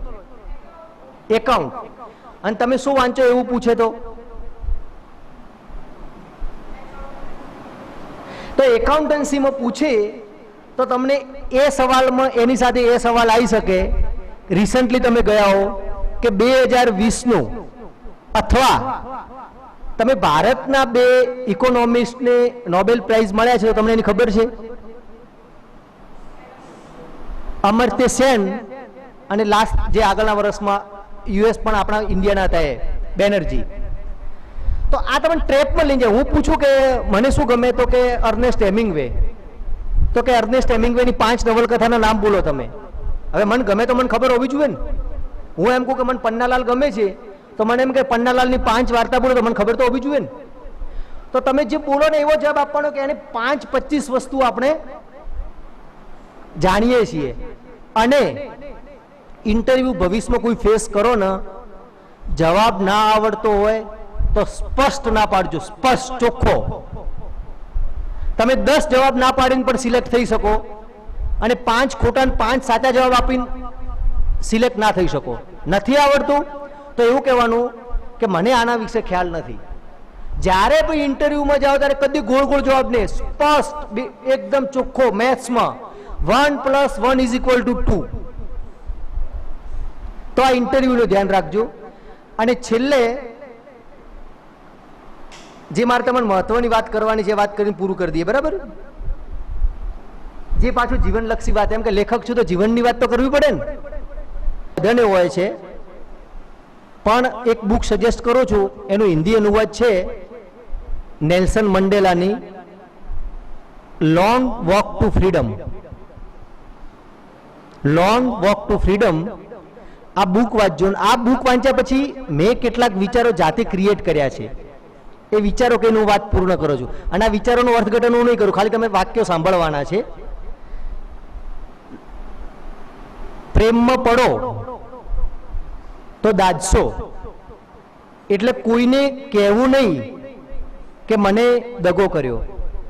account. અને તમે શું વાંચો એવું પૂછે તો એકાઉન્ટન્સીમાં પૂછે તો તમને એ સવાલમાં એની સાથે એ સવાલ આવી શકે. રિસન્ટલી તમે ગયા હો કે 2020નું, અથવા તમે ભારતના 2 ઇકોનોમિસ્ટને નોબેલ પ્રાઇઝ મળ્યા છે, તો તમને એની ખબર છે? અમર્ત્ય સેન અને લાસ્ટ જે આગળના વર્ષમાં US પણ આપણા ઇન્ડિયાના હતા એ બેનર્જી. તો આ તમે ટ્રેપમાં લઈ જાય. હું પૂછું કે મને શું ગમે, તો કે અર્નેસ્ટ હેમિંગવે. તો કે અર્નેસ્ટ હેમિંગવેની 5 નવલકથાના નામ બોલો તમે. હવે મને ગમે તો મને ખબર હોવી જોઈએ ને. હું એમ કહું કે મને પન્નાલાલ ગમે છે, તો મને એમ કે પન્નાલાલની 5 વાર્તા બોલો, તો મને ખબર તો હોવી જોઈએ ને. તો તમે જે બોલો ને એવો જવાબ આપવાનો કે એને 5-25 વસ્તુ આપણે જાણીએ છીએ. અને ઇન્ટરવ્યુ ભવિષ્યમાં કોઈ ફેસ કરો ને, જવાબ ના આવડતો હોય તો સ્પષ્ટ ના પાડજો, સ્પષ્ટ, ચોખ્ખો. તમે 10 જવાબ ના પાડીને પણ સિલેક્ટ થઈ શકો, અને 5 ખોટા અને 5 સાચા જવાબ આપીને સિલેક્ટ ના થઈ શકો. નથી આવડતું તો એવું કહેવાનું કે મને આના વિશે ખ્યાલ નથી. જ્યારે પણ ઇન્ટરવ્યુમાં જાઓ ત્યારે કદી ગોળ ગોળ જવાબ નહીં, સ્પષ્ટ એકદમ ચોખ્ખો. મેથ્સમાં 1 + 1 = 2. તો આ ઇન્ટરવ્યુનું ધ્યાન રાખજો. અને છેલ્લે જે મારે તમને મહત્વની વાત કરવાની છે, વાત કરીને પૂરું કરી દઈએ, બરાબર? જે પાછું જીવનલક્ષી વાત, એમ કે લેખક છું તો જીવનની વાત તો કરવી પડે ને. બધાને હોય છે, પણ એક બુક સજેસ્ટ કરું છું, એનું હિન્દી અનુવાદ છે નેલ્સન મંડેલાની long walk to freedom. Long walk to freedom આ બુક વાંચજો. આ બુક વાંચ્યા પછી મેં કેટલાક વિચારો જાતે ક્રિએટ કર્યા છે. એ વિચારો કે હું વાત પૂર્ણ કરું છું. અને આ વિચારોનું અર્થઘટન હું નહીં કરું, ખાલી તમે વાક્યો સાંભળવાના છે. પ્રેમમાં પડો તો દાજશો, એટલે કોઈને કહેવું નહીં કે મને દગો કર્યો.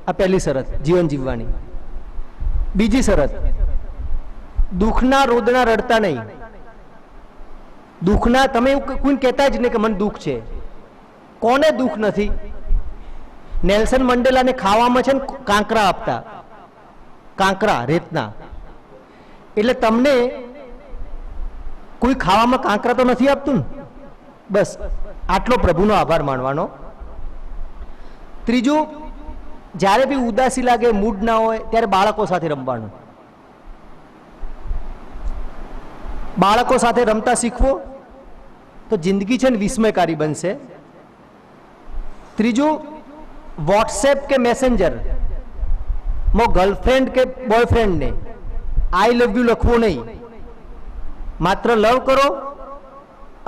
આ પહેલી શરત જીવન જીવવાની. બીજી શરત, દુઃખના રોદણા રડતા નહીં. દુઃખના તમે કોઈને કહેતા જ નહીં કે મને દુઃખ છે. કોને દુઃખ નથી? નેલ્સન મંડેલાને ખાવામાં છે ને કાંકરા આપતા, કાંકરા રેતના. એટલે તમને કોઈ ખાવામાં કાંકરા તો નથી આપતું ને. બસ આટલો પ્રભુનો આભાર માનવાનો. ત્રીજું, જ્યારે બી ઉદાસી લાગે, મૂડ ના હોય, ત્યારે બાળકો સાથે રમવાનું. બાળકો સાથે રમતા શીખવો તો જિંદગી છે ને વિસ્મયકારી બનશે. ત્રીજું, વોટ્સએપ કે મેસેન્જર માં ગર્લફ્રેન્ડ કે બોયફ્રેન્ડને આઈ લવ યુ લખવું નહીં. માત્ર લવ કરો,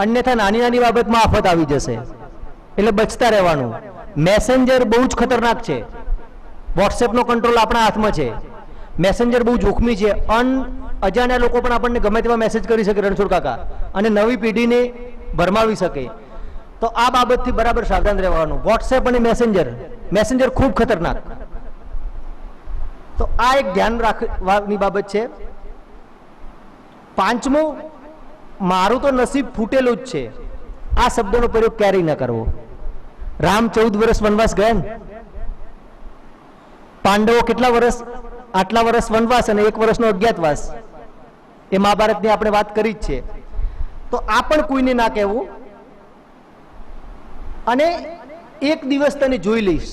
અન્યથા નાની નાની બાબતમાં આફત આવી જશે. એટલે બચતા રહેવાનું. મેસેન્જર બહુ જ ખતરનાક છે. વોટ્સએપનો કંટ્રોલ આપણા હાથમાં છે. મેસેન્જર બહુ જોખમી છે. અજાણ્યા લોકો પણ આપણને ગમે તેવા મેસેજ કરી શકે, રણછોડ કાકા, અને નવી પેઢીને ભરમાવી શકે. તો આ બાબતથી બરાબર સાવધાન રહેવાનું. વોટ્સએપ અને મેસેન્જર ખૂબ ખતરનાક. તો આ એક ધ્યાન રાખવાની બાબત છે. પાંચમું, મારું તો નસીબ ફૂટેલું જ છે. આ શબ્દનો પ્રયોગ ક્યારેય ન કરવો. રામ 14 વર્ષ વનવાસ ગયા ને, પાંડવો કેટલા વર્ષ? આટલા વર્ષ વનવાસ અને 1 વર્ષનો અજ્ઞાતવાસ. એ મહાભારતની આપણે વાત કરી જ છે. તો આ પણ કોઈને ના કહેવું. અને એક દિવસ તને જોઈ લઈશ,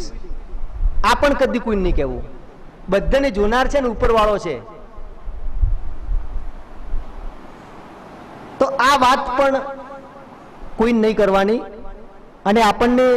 આ પણ કદી કોઈને નહીં કહેવું. બધાને જોનાર છે ને ઉપરવાળો છે. તો આ વાત પણ કોઈ નહીં કરવાની. અને આપણને